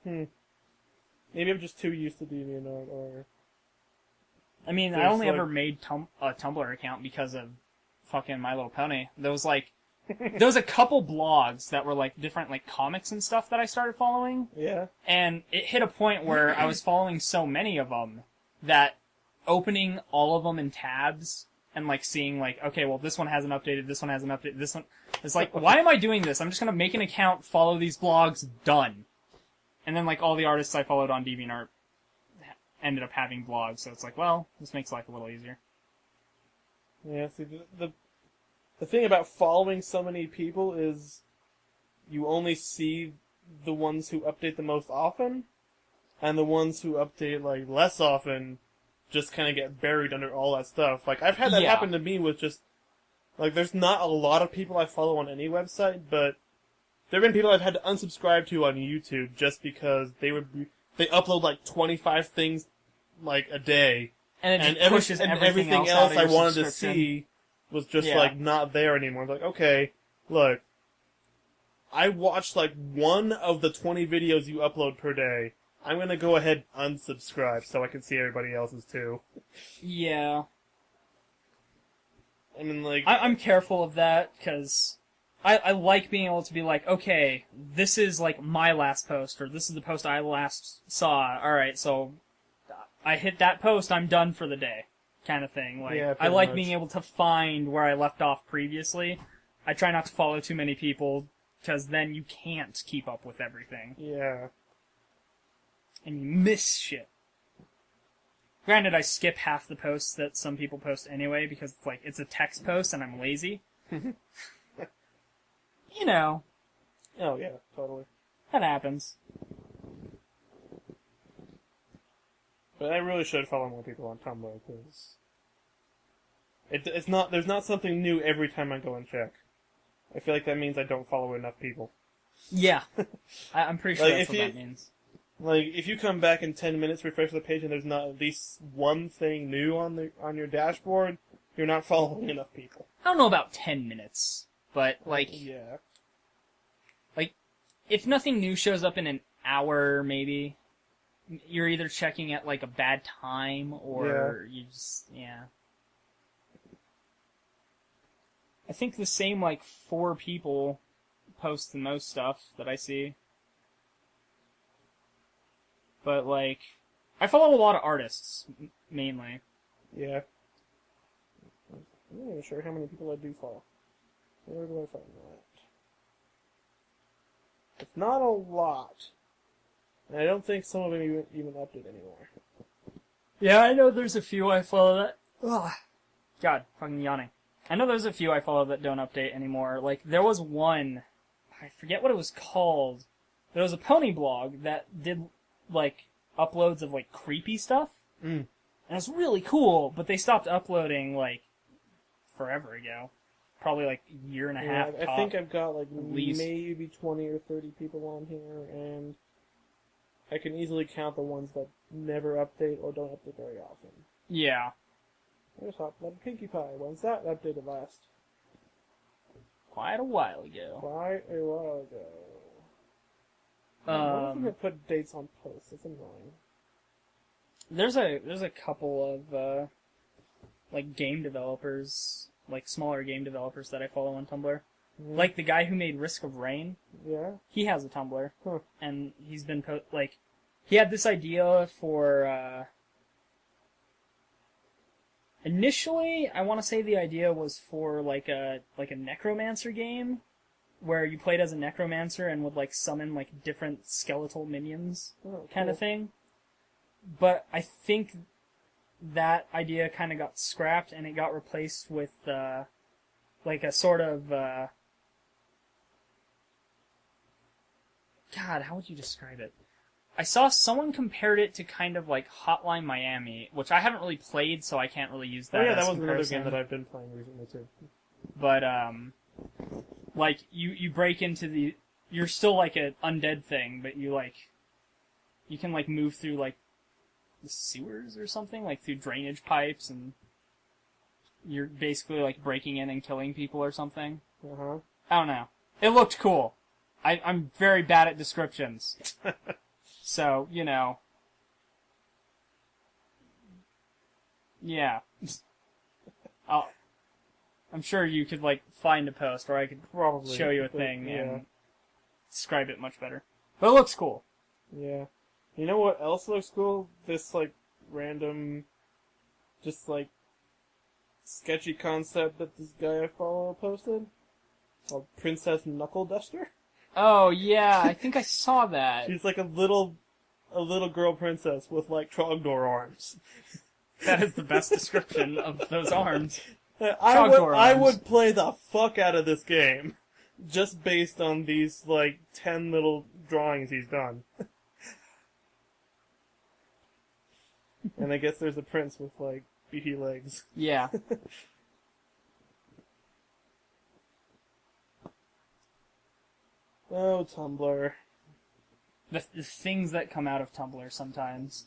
Speaker 1: Maybe I'm just too used to DeviantArt, or...
Speaker 2: I mean, I
Speaker 1: There's,
Speaker 2: only
Speaker 1: like-
Speaker 2: ever made a Tumblr account because of fucking My Little Pony. There was, like, there was a couple blogs that were, like, different, like, comics and stuff that I started following.
Speaker 1: Yeah?
Speaker 2: And it hit a point where I was following so many of them that opening all of them in tabs and, like, seeing, like, okay, well, this one hasn't updated, this one hasn't updated, this one... It's like, why am I doing this? I'm just gonna make an account, follow these blogs, done. And then, like, all the artists I followed on DeviantArt ended up having blogs, so it's like, well, this makes life a little easier.
Speaker 1: Yeah, see, the thing about following so many people is you only see the ones who update the most often, and the ones who update, like, less often just kind of get buried under all that stuff. Like, I've had that
Speaker 2: Yeah.
Speaker 1: happen to me with just, like, there's not a lot of people I follow on any website, but there have been people I've had to unsubscribe to on YouTube just because they upload, like, 25 things, like, a day.
Speaker 2: And it
Speaker 1: And,
Speaker 2: just pushes
Speaker 1: everything
Speaker 2: else
Speaker 1: else I
Speaker 2: out of your
Speaker 1: wanted to
Speaker 2: subscription.
Speaker 1: see was just,
Speaker 2: Yeah.
Speaker 1: like, not there anymore. Like, okay, look, I watched, like, one of the 20 videos you upload per day. I'm gonna go ahead and unsubscribe so I can see everybody else's, too.
Speaker 2: Yeah.
Speaker 1: I mean, like...
Speaker 2: I'm careful of that, because I like being able to be like, okay, this is, like, my last post, or this is the post I last saw. Alright, so I hit that post, I'm done for the day, kind of thing. Like,
Speaker 1: Yeah,
Speaker 2: I
Speaker 1: pretty
Speaker 2: like
Speaker 1: much.
Speaker 2: being able to find where I left off previously. I try not to follow too many people, because then you can't keep up with everything.
Speaker 1: Yeah.
Speaker 2: And you miss shit. Granted, I skip half the posts that some people post anyway, because it's like, it's a text post and I'm lazy. You know,
Speaker 1: Oh, yeah, totally.
Speaker 2: that happens.
Speaker 1: But I really should follow more people on Tumblr, because... It's not, there's not something new every time I go and check. I feel like that means I don't follow enough people.
Speaker 2: Yeah. I'm pretty sure
Speaker 1: Like,
Speaker 2: that's
Speaker 1: if
Speaker 2: what
Speaker 1: you-
Speaker 2: that means.
Speaker 1: Like, if you come back in 10 minutes, refresh the page, and there's not at least one thing new on your dashboard, you're not following enough people.
Speaker 2: I don't know about 10 minutes, but, like,
Speaker 1: Yeah.
Speaker 2: if nothing new shows up in an hour, maybe, you're either checking at, like, a bad time, or you just, yeah. I think the same, like, 4 people post the most stuff that I see. But, like, I follow a lot of artists, mainly.
Speaker 1: Yeah. I'm not even sure how many people I do follow. Where do I find that? It's not a lot. And I don't think some of them even update anymore.
Speaker 2: Yeah, I know there's a few I follow that... Ugh. God, fucking yawning. I know there's a few I follow that don't update anymore. Like, there was one... I forget what it was called. There was a pony blog that did, like, uploads of, like, creepy stuff.
Speaker 1: Mm.
Speaker 2: And it was really cool, but they stopped uploading, like, forever ago. Probably, like, a year and a half
Speaker 1: I
Speaker 2: top.
Speaker 1: think I've got, like,
Speaker 2: least.
Speaker 1: maybe 20 or 30 people on here, and I can easily count the ones that never update or don't update very often.
Speaker 2: Yeah.
Speaker 1: There's Hot Blood Pinkie Pie. When's that updated last?
Speaker 2: Quite a while ago.
Speaker 1: Quite a while ago. I don't think I put dates on posts. That's annoying.
Speaker 2: There's a couple of, like, game developers like smaller game developers that I follow on Tumblr. Like the guy who made Risk of Rain.
Speaker 1: Yeah.
Speaker 2: He has a Tumblr,
Speaker 1: Huh.
Speaker 2: and he's been he had this idea for. Initially, I want to say the idea was for like a necromancer game, where you played as a necromancer and would like summon like different skeletal minions, kind of thing. But I think that idea kind of got scrapped, and it got replaced with like a sort of God, how would you describe it? I saw someone compared it to kind of like Hotline Miami, which I haven't really played, so I can't really use that.
Speaker 1: Oh yeah,
Speaker 2: as
Speaker 1: that was another
Speaker 2: comparison.
Speaker 1: game that I've been playing recently too.
Speaker 2: But like you break into you're still like an undead thing, but you can like move through like the sewers or something, like through drainage pipes, and you're basically like breaking in and killing people or something.
Speaker 1: Uh-huh.
Speaker 2: I don't know. It looked cool. I'm very bad at descriptions. So, you know. Yeah. I'm sure you could, like, find a post, or I could
Speaker 1: Probably
Speaker 2: show you a thing
Speaker 1: yeah.
Speaker 2: and describe it much better. But it looks cool.
Speaker 1: Yeah. You know what else looks cool? This, like, random, just, like, sketchy concept that this guy I follow posted. Called Princess Knuckle Duster.
Speaker 2: Oh, yeah, I think I saw that.
Speaker 1: She's like a little girl princess with, like, Trogdor arms.
Speaker 2: That is the best description of those arms.
Speaker 1: I would play the fuck out of this game. Just based on these, like, 10 little drawings he's done. And I guess there's a prince with, like, beefy legs.
Speaker 2: Yeah.
Speaker 1: Oh, Tumblr.
Speaker 2: The things that come out of Tumblr sometimes.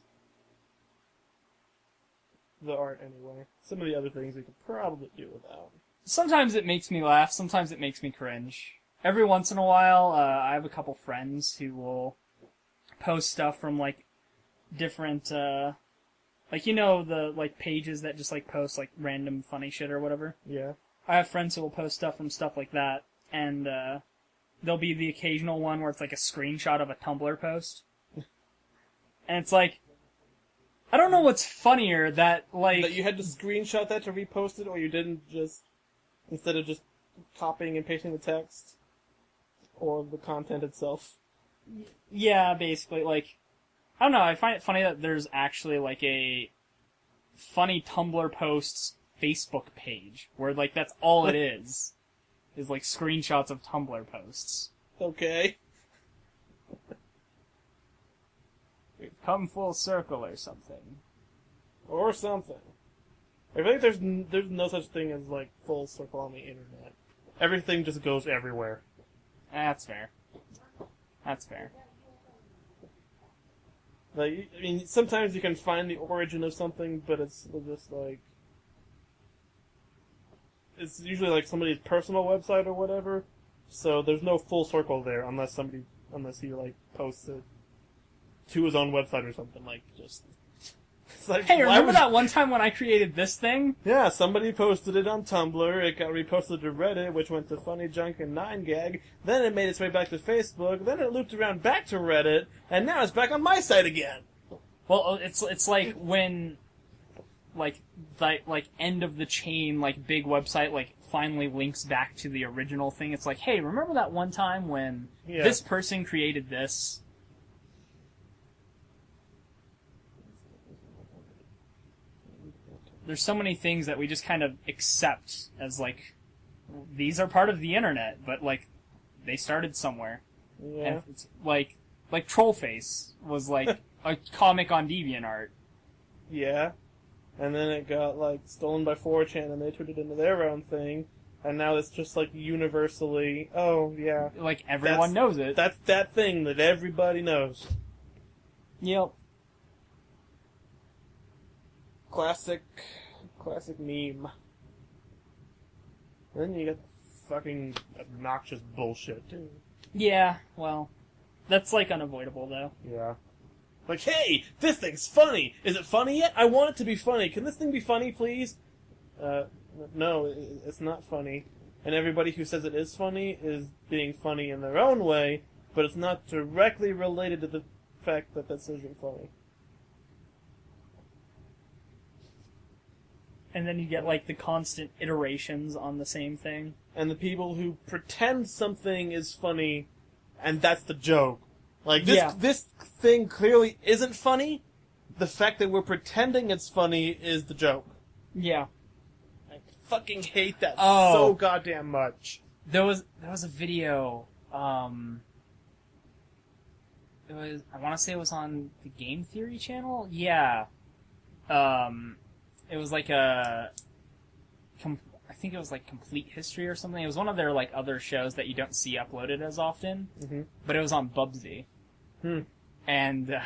Speaker 1: The art, anyway. Some of the other things we could probably do without.
Speaker 2: Sometimes it makes me laugh, sometimes it makes me cringe. Every once in a while, I have a couple friends who will post stuff from, like, different, like, you know, the, like, pages that just, like, post, like, random funny shit or whatever?
Speaker 1: Yeah.
Speaker 2: I have friends who will post stuff from stuff like that, and, there'll be the occasional one where it's, like, a screenshot of a Tumblr post. And it's like, I don't know what's funnier, that, like...
Speaker 1: That you had to screenshot that to repost it, or you didn't just... Instead of just copying and pasting the text? Or the content itself?
Speaker 2: Yeah, basically, like... I don't know, I find it funny that there's actually, like, a funny Tumblr posts Facebook page, where, like, that's all it is like, screenshots of Tumblr posts.
Speaker 1: Okay.
Speaker 2: We've come full circle or something.
Speaker 1: Or something. I think there's no such thing as, like, full circle on the internet. Everything just goes everywhere.
Speaker 2: That's fair. That's fair.
Speaker 1: Like, I mean, sometimes you can find the origin of something, but it's just, like... It's usually, like, somebody's personal website or whatever, so there's no full circle there unless he, like, posts it to his own website or something, like, just... It's like,
Speaker 2: hey, remember that one time when I created this thing?
Speaker 1: Yeah, somebody posted it on Tumblr, it got reposted to Reddit, which went to Funny Junk and 9gag, then it made its way back to Facebook, then it looped around back to Reddit, and now it's back on my site again!
Speaker 2: Well, it's like when, like end of the chain, like, big website, like, finally links back to the original thing. It's like, hey, remember that one time when this person created this? There's so many things that we just kind of accept as, like, these are part of the internet, but, like, they started somewhere.
Speaker 1: Yeah.
Speaker 2: And it's like Trollface was, like, a comic on DeviantArt.
Speaker 1: Yeah. And then it got, like, stolen by 4chan, and they turned it into their own thing, and now it's just, like, universally, oh, yeah.
Speaker 2: Like, everyone knows it.
Speaker 1: That's that thing that everybody knows.
Speaker 2: Yep.
Speaker 1: Classic meme. And then you get fucking obnoxious bullshit, too.
Speaker 2: Yeah, well, that's, like, unavoidable, though.
Speaker 1: Yeah. Like, hey, this thing's funny! Is it funny yet? I want it to be funny. Can this thing be funny, please? no, it's not funny. And everybody who says it is funny is being funny in their own way, but it's not directly related to the fact that this isn't funny.
Speaker 2: And then you get, like, the constant iterations on the same thing.
Speaker 1: And the people who pretend something is funny, and that's the joke. Like, this thing clearly isn't funny. The fact that we're pretending it's funny is the joke.
Speaker 2: Yeah.
Speaker 1: I fucking hate that so goddamn much.
Speaker 2: There was a video, I want to say it was on the Game Theory channel? Yeah. It was like I think it was like Complete History or something. It was one of their like other shows that you don't see uploaded as often. Mm-hmm. But it was on Bubsy. And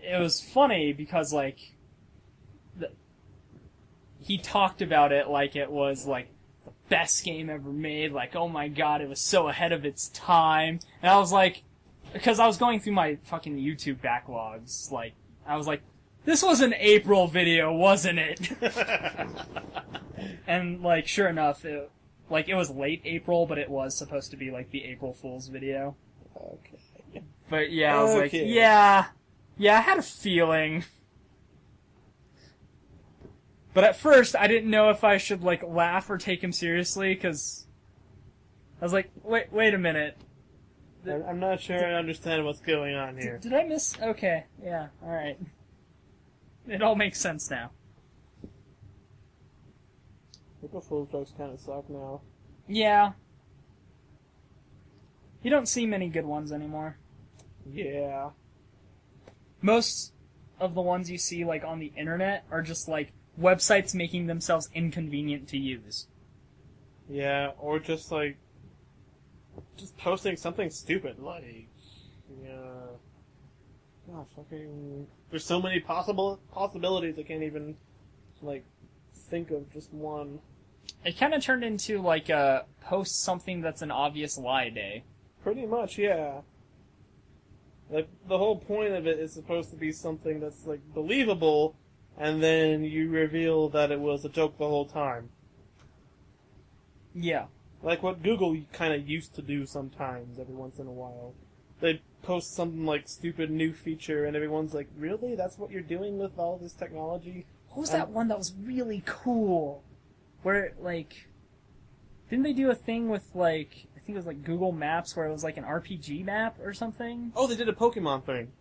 Speaker 2: it was funny because like he talked about it like it was like the best game ever made. Like, oh my god, it was so ahead of its time. And I was like, because I was going through my fucking YouTube backlogs, like I was like, this was an April video, wasn't it? And, like, sure enough, it was late April, but it was supposed to be, like, the April Fool's video.
Speaker 1: Okay.
Speaker 2: But, yeah, I was like, yeah, I had a feeling. But at first, I didn't know if I should, like, laugh or take him seriously, because I was like, wait a minute.
Speaker 1: I'm not sure I understand what's going on here.
Speaker 2: Did I miss? Okay, yeah, alright. It all makes sense now.
Speaker 1: April Fool's jokes kind of suck now.
Speaker 2: Yeah. You don't see many good ones anymore.
Speaker 1: Yeah.
Speaker 2: Most of the ones you see, like, on the internet are just, like, websites making themselves inconvenient to use.
Speaker 1: Yeah, or just, like, just posting something stupid, like, God, fucking... There's so many possibilities I can't even, like, think of just one.
Speaker 2: It kind of turned into, like, a post something that's an obvious lie day.
Speaker 1: Pretty much, yeah. Like, the whole point of it is supposed to be something that's, like, believable, and then you reveal that it was a joke the whole time.
Speaker 2: Yeah.
Speaker 1: Like what Google kind of used to do sometimes, every once in a while. They'd post some, like, stupid new feature, and everyone's like, really? That's what you're doing with all this technology?
Speaker 2: What was that one that was really cool? Where, like... Didn't they do a thing with, like... I think it was, like, Google Maps, where it was, like, an RPG map or something?
Speaker 1: Oh, they did a Pokemon thing.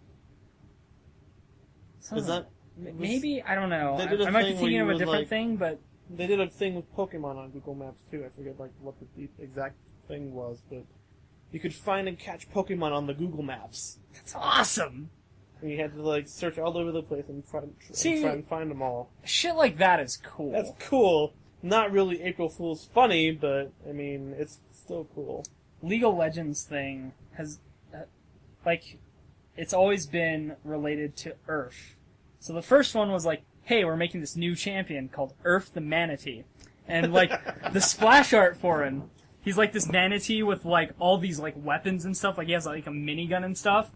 Speaker 2: Is that... Maybe? I don't know. I might be thinking of a different thing, but...
Speaker 1: They did a thing with Pokemon on Google Maps, too. I forget, like, what the exact thing was, but... You could find and catch Pokemon on the Google Maps.
Speaker 2: That's awesome!
Speaker 1: And you had to, like, search all over the place and try and find them all.
Speaker 2: Shit like that is cool.
Speaker 1: That's cool. Not really April Fool's funny, but, I mean, it's still cool.
Speaker 2: League of Legends thing has... like, it's always been related to Earth. So the first one was like, hey, we're making this new champion called Earth the Manatee. And, like, the splash art for him... He's like this manatee with like all these like weapons and stuff. Like he has like a minigun and stuff.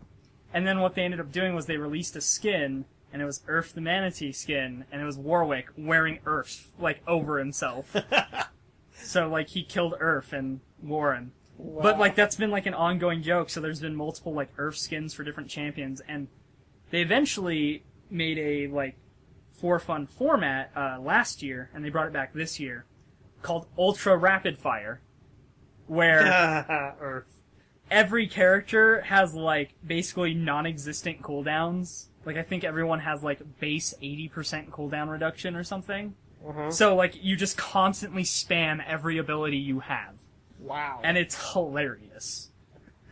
Speaker 2: And then what they ended up doing was they released a skin, and it was Earth the Manatee skin, and it was Warwick wearing Earth like over himself. So like he killed Earth and Warren. Wow. But like that's been like an ongoing joke. So there's been multiple like Earth skins for different champions, and they eventually made a like for fun format last year, and they brought it back this year, called Ultra Rapid Fire. Where every character has, like, basically non-existent cooldowns. Like, I think everyone has, like, base 80% cooldown reduction or something. Uh-huh. So, like, you just constantly spam every ability you have.
Speaker 1: Wow.
Speaker 2: And it's hilarious.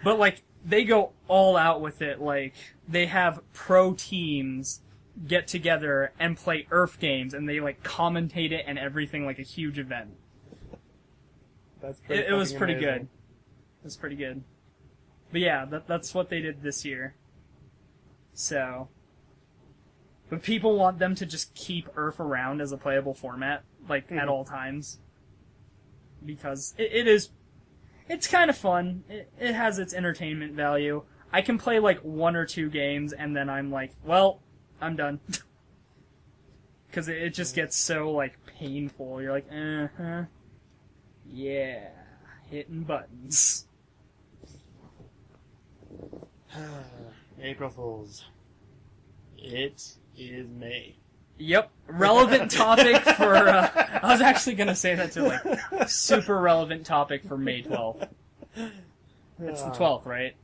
Speaker 2: But, like, they go all out with it. Like, they have pro teams get together and play Earth games, and they, like, commentate it and everything like a huge event. It was pretty good. It was pretty good. But yeah, that's what they did this year. So... But people want them to just keep Earth around as a playable format, like, at all times. Because it's kind of fun. It has its entertainment value. I can play, like, 1 or 2 games, and then I'm like, well, I'm done. because it just gets so, like, painful. You're like, yeah, hitting buttons.
Speaker 1: April Fools. It is May.
Speaker 2: Yep, relevant topic for, I was actually gonna say that too, like, super relevant topic for May 12th. It's the 12th, right?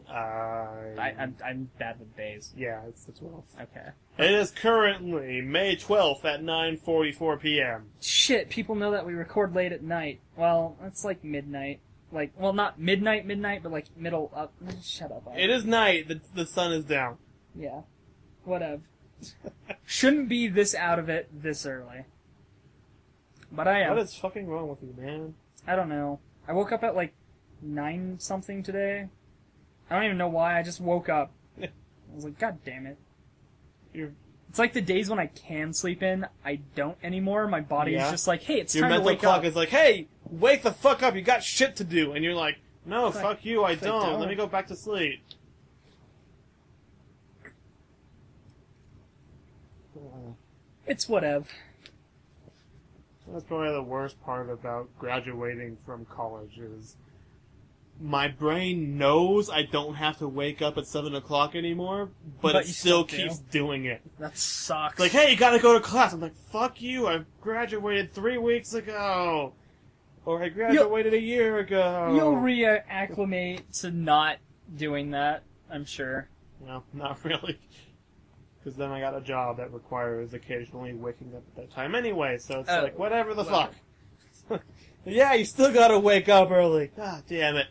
Speaker 2: I'm bad with days.
Speaker 1: Yeah, it's the 12th.
Speaker 2: Okay.
Speaker 1: It is currently May 12th at 9:44 p.m.
Speaker 2: Shit, people know that we record late at night. Well, it's like midnight. Like, well, not midnight, but like middle up. Shut up.
Speaker 1: It is night. The sun is down.
Speaker 2: Yeah. Whatever. Shouldn't be this out of it this early. But I am.
Speaker 1: What is fucking wrong with you, man?
Speaker 2: I don't know. I woke up at like 9 something today. I don't even know why. I just woke up. I was like, God damn it. It's like the days when I can sleep in, I don't anymore. My body is just like, hey, it's time to wake up.
Speaker 1: Your mental clock is like, hey, wake the fuck up. You got shit to do. And you're like, no, fuck you, I don't. Let me go back to sleep.
Speaker 2: It's whatever.
Speaker 1: That's probably the worst part about graduating from college is my brain knows I don't have to wake up at 7 o'clock anymore, but it still keeps doing it.
Speaker 2: That sucks.
Speaker 1: It's like, hey, you gotta go to class. I'm like, fuck you, I graduated 3 weeks ago. Or I graduated a year ago.
Speaker 2: You'll reacclimate to not doing that, I'm sure.
Speaker 1: No, not really. Because then I got a job that requires occasionally waking up at that time anyway, so it's like, whatever the fuck. Yeah, you still gotta wake up early. God damn it.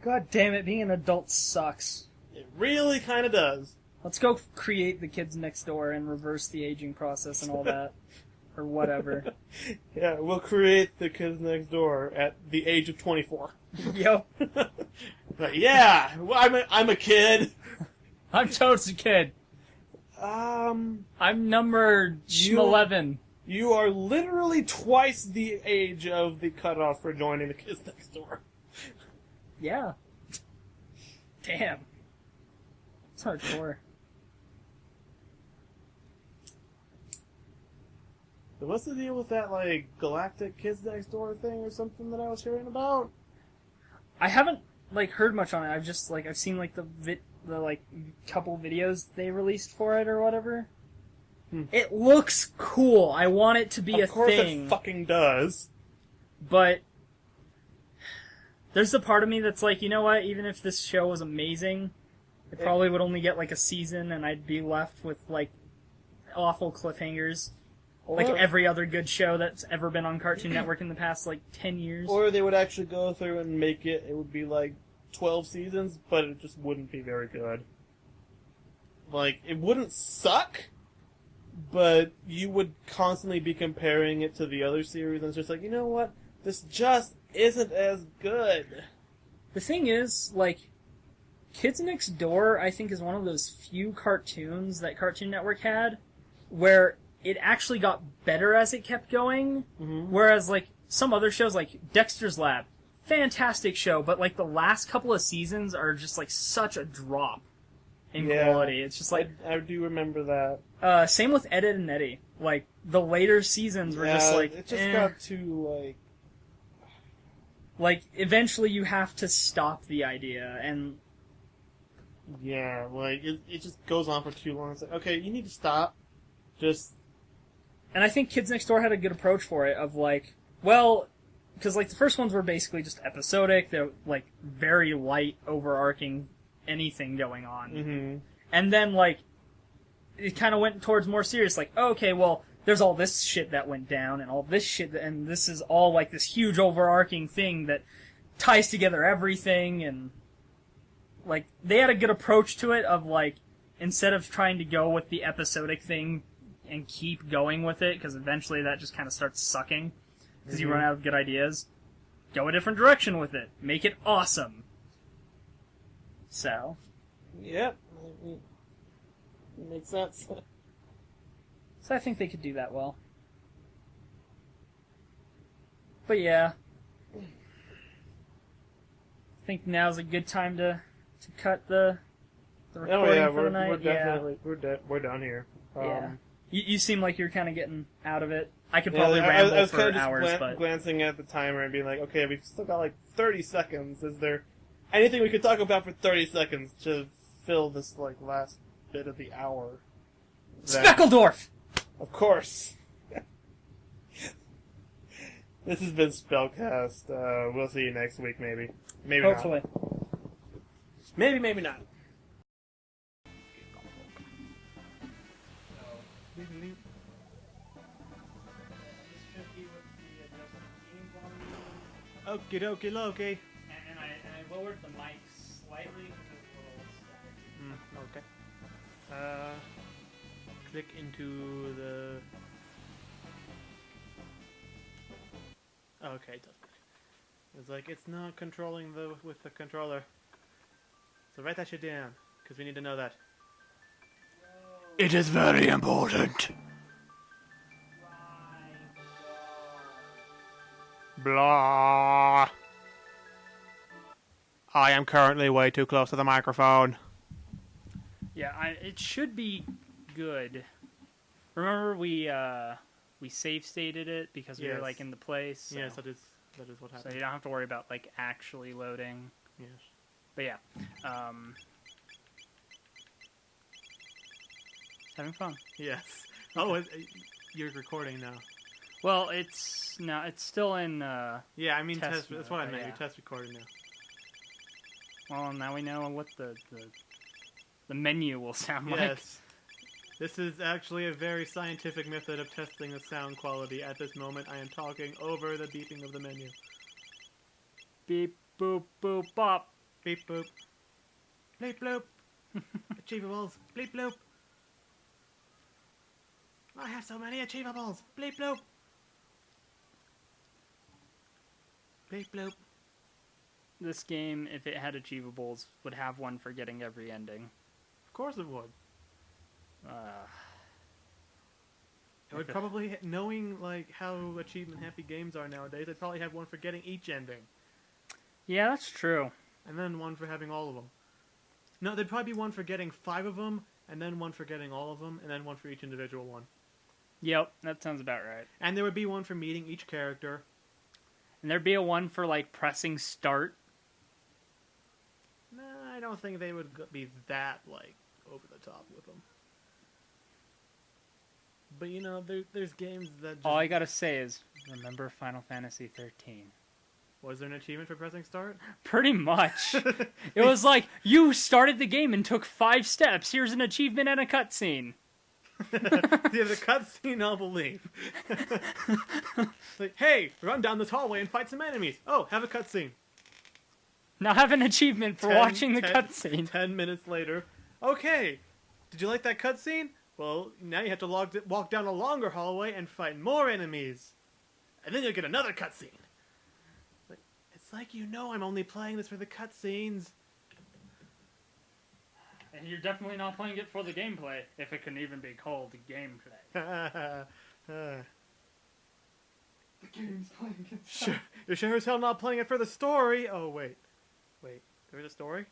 Speaker 2: God damn it, being an adult sucks.
Speaker 1: It really kinda does.
Speaker 2: Let's go create the kids next door and reverse the aging process and all that. Or whatever.
Speaker 1: Yeah, we'll create the kids next door at the age of 24.
Speaker 2: Yep.
Speaker 1: But yeah, I'm a kid.
Speaker 2: I'm totes a kid. I'm number 11.
Speaker 1: You are literally twice the age of the cutoff for joining the kids next door.
Speaker 2: Yeah. Damn. It's hardcore.
Speaker 1: So what's the deal with that, like, galactic kids next door thing or something that I was hearing about?
Speaker 2: I haven't, like, heard much on it. I've seen, like, the couple videos they released for it or whatever. It looks cool. I want it to be a thing.
Speaker 1: Of course it fucking does.
Speaker 2: But there's a part of me that's like, you know what? Even if this show was amazing, it probably would only get, like, a season, and I'd be left with, like, awful cliffhangers. Like every other good show that's ever been on Cartoon Network in the past, like, 10 years.
Speaker 1: Or they would actually go through and make it would be, like, 12 seasons, but it just wouldn't be very good. Like, it wouldn't suck, but you would constantly be comparing it to the other series, and it's just like, you know what? This just isn't as good.
Speaker 2: The thing is, like, Kids Next Door, I think, is one of those few cartoons that Cartoon Network had where it actually got better as it kept going, whereas, like, some other shows, like Dexter's Lab, fantastic show, but, like, the last couple of seasons are just, like, such a drop in quality. It's just, like...
Speaker 1: I do remember that.
Speaker 2: Same with Ed, Edd and Eddy. Like, the later seasons were just, like,
Speaker 1: it just got too, like...
Speaker 2: Like, eventually you have to stop the idea, and...
Speaker 1: Yeah, like, it just goes on for too long. It's like, okay, you need to stop. Just...
Speaker 2: And I think Kids Next Door had a good approach for it, of, like, well... Because, like, the first ones were basically just episodic. They're, like, very light, overarching anything going on.
Speaker 1: Mm-hmm.
Speaker 2: And then, like, it kind of went towards more serious. Like, oh, okay, well, there's all this shit that went down, and all this shit, and this is all, like, this huge overarching thing that ties together everything, and, like, they had a good approach to it of, like, instead of trying to go with the episodic thing and keep going with it, because eventually that just kind of starts sucking. Because you run out of good ideas. Go a different direction with it. Make it awesome. So.
Speaker 1: Yep. It makes sense.
Speaker 2: So I think they could do that well. But yeah. I think now's a good time to cut the recording for the night.
Speaker 1: We're done here.
Speaker 2: Yeah. You seem like you're kind of getting out of it. I could probably ramble
Speaker 1: I was
Speaker 2: for
Speaker 1: kind of just
Speaker 2: hours, but
Speaker 1: glancing at the timer and being like, okay, we've still got like 30 seconds. Is there anything we could talk about for 30 seconds to fill this like last bit of the hour?
Speaker 2: Speckledorf!
Speaker 1: Of course. This has been SpellCast. We'll see you next week, maybe. Maybe
Speaker 2: Hopefully.
Speaker 1: not. Maybe not. Okie dokie Loki.
Speaker 2: And I lowered the mic slightly because it's a little static.
Speaker 1: Okay. Click into the... Okay, it does. It's like, it's not controlling with the controller. So write that shit down, because we need to know that. It is very important. Blah. I am currently way too close to the microphone.
Speaker 2: Yeah, it should be good. Remember we save stated it because we were like in the place. So.
Speaker 1: Yes, that is what happened.
Speaker 2: So you don't have to worry about like actually loading.
Speaker 1: Yes.
Speaker 2: But yeah, having fun.
Speaker 1: Yes. Oh, you're recording now.
Speaker 2: Well, it's still in.
Speaker 1: Yeah, I mean
Speaker 2: test.
Speaker 1: That's what I meant.
Speaker 2: Yeah.
Speaker 1: You're test recording now.
Speaker 2: Well, now we know what the menu will sound like.
Speaker 1: Yes. This is actually a very scientific method of testing the sound quality. At this moment, I am talking over the beeping of the menu.
Speaker 2: Beep boop boop bop.
Speaker 1: Beep boop. Bleep bloop. Achievables. Bleep bloop. I have so many achievables. Bleep bloop. Bleep bloop.
Speaker 2: This game, if it had achievables, would have one for getting every ending.
Speaker 1: Of course it would. It would probably, knowing like how achievement happy games are nowadays, they'd probably have one for getting each ending.
Speaker 2: Yeah, that's true.
Speaker 1: And then one for having all of them. No, there'd probably be one for getting 5 of them, and then one for getting all of them, and then one for each individual one.
Speaker 2: Yep, that sounds about right.
Speaker 1: And there would be one for meeting each character.
Speaker 2: And there'd be a one for like pressing start.
Speaker 1: Nah, I don't think they would be that like over the top with them. But you know, there's games that just...
Speaker 2: All I gotta say is, remember Final Fantasy 13.
Speaker 1: Was there an achievement for pressing start?
Speaker 2: Pretty much. It was like, you started the game and took 5 steps. Here's an achievement and a cutscene.
Speaker 1: Yeah, the cutscene I'll believe. Like, hey, run down this hallway and fight some enemies. Oh, have a cutscene.
Speaker 2: Now have an achievement for watching the cutscene.
Speaker 1: 10 minutes later. Okay, did you like that cutscene? Well, now you have to walk down a longer hallway and fight more enemies. And then you'll get another cutscene. It's like, you know I'm only playing this for the cutscenes.
Speaker 2: And you're definitely not playing it for the gameplay, if it can even be called gameplay.
Speaker 1: The
Speaker 2: game's playing itself.
Speaker 1: Sure, you're sure as hell not playing it for the story. Oh, wait. There's a story?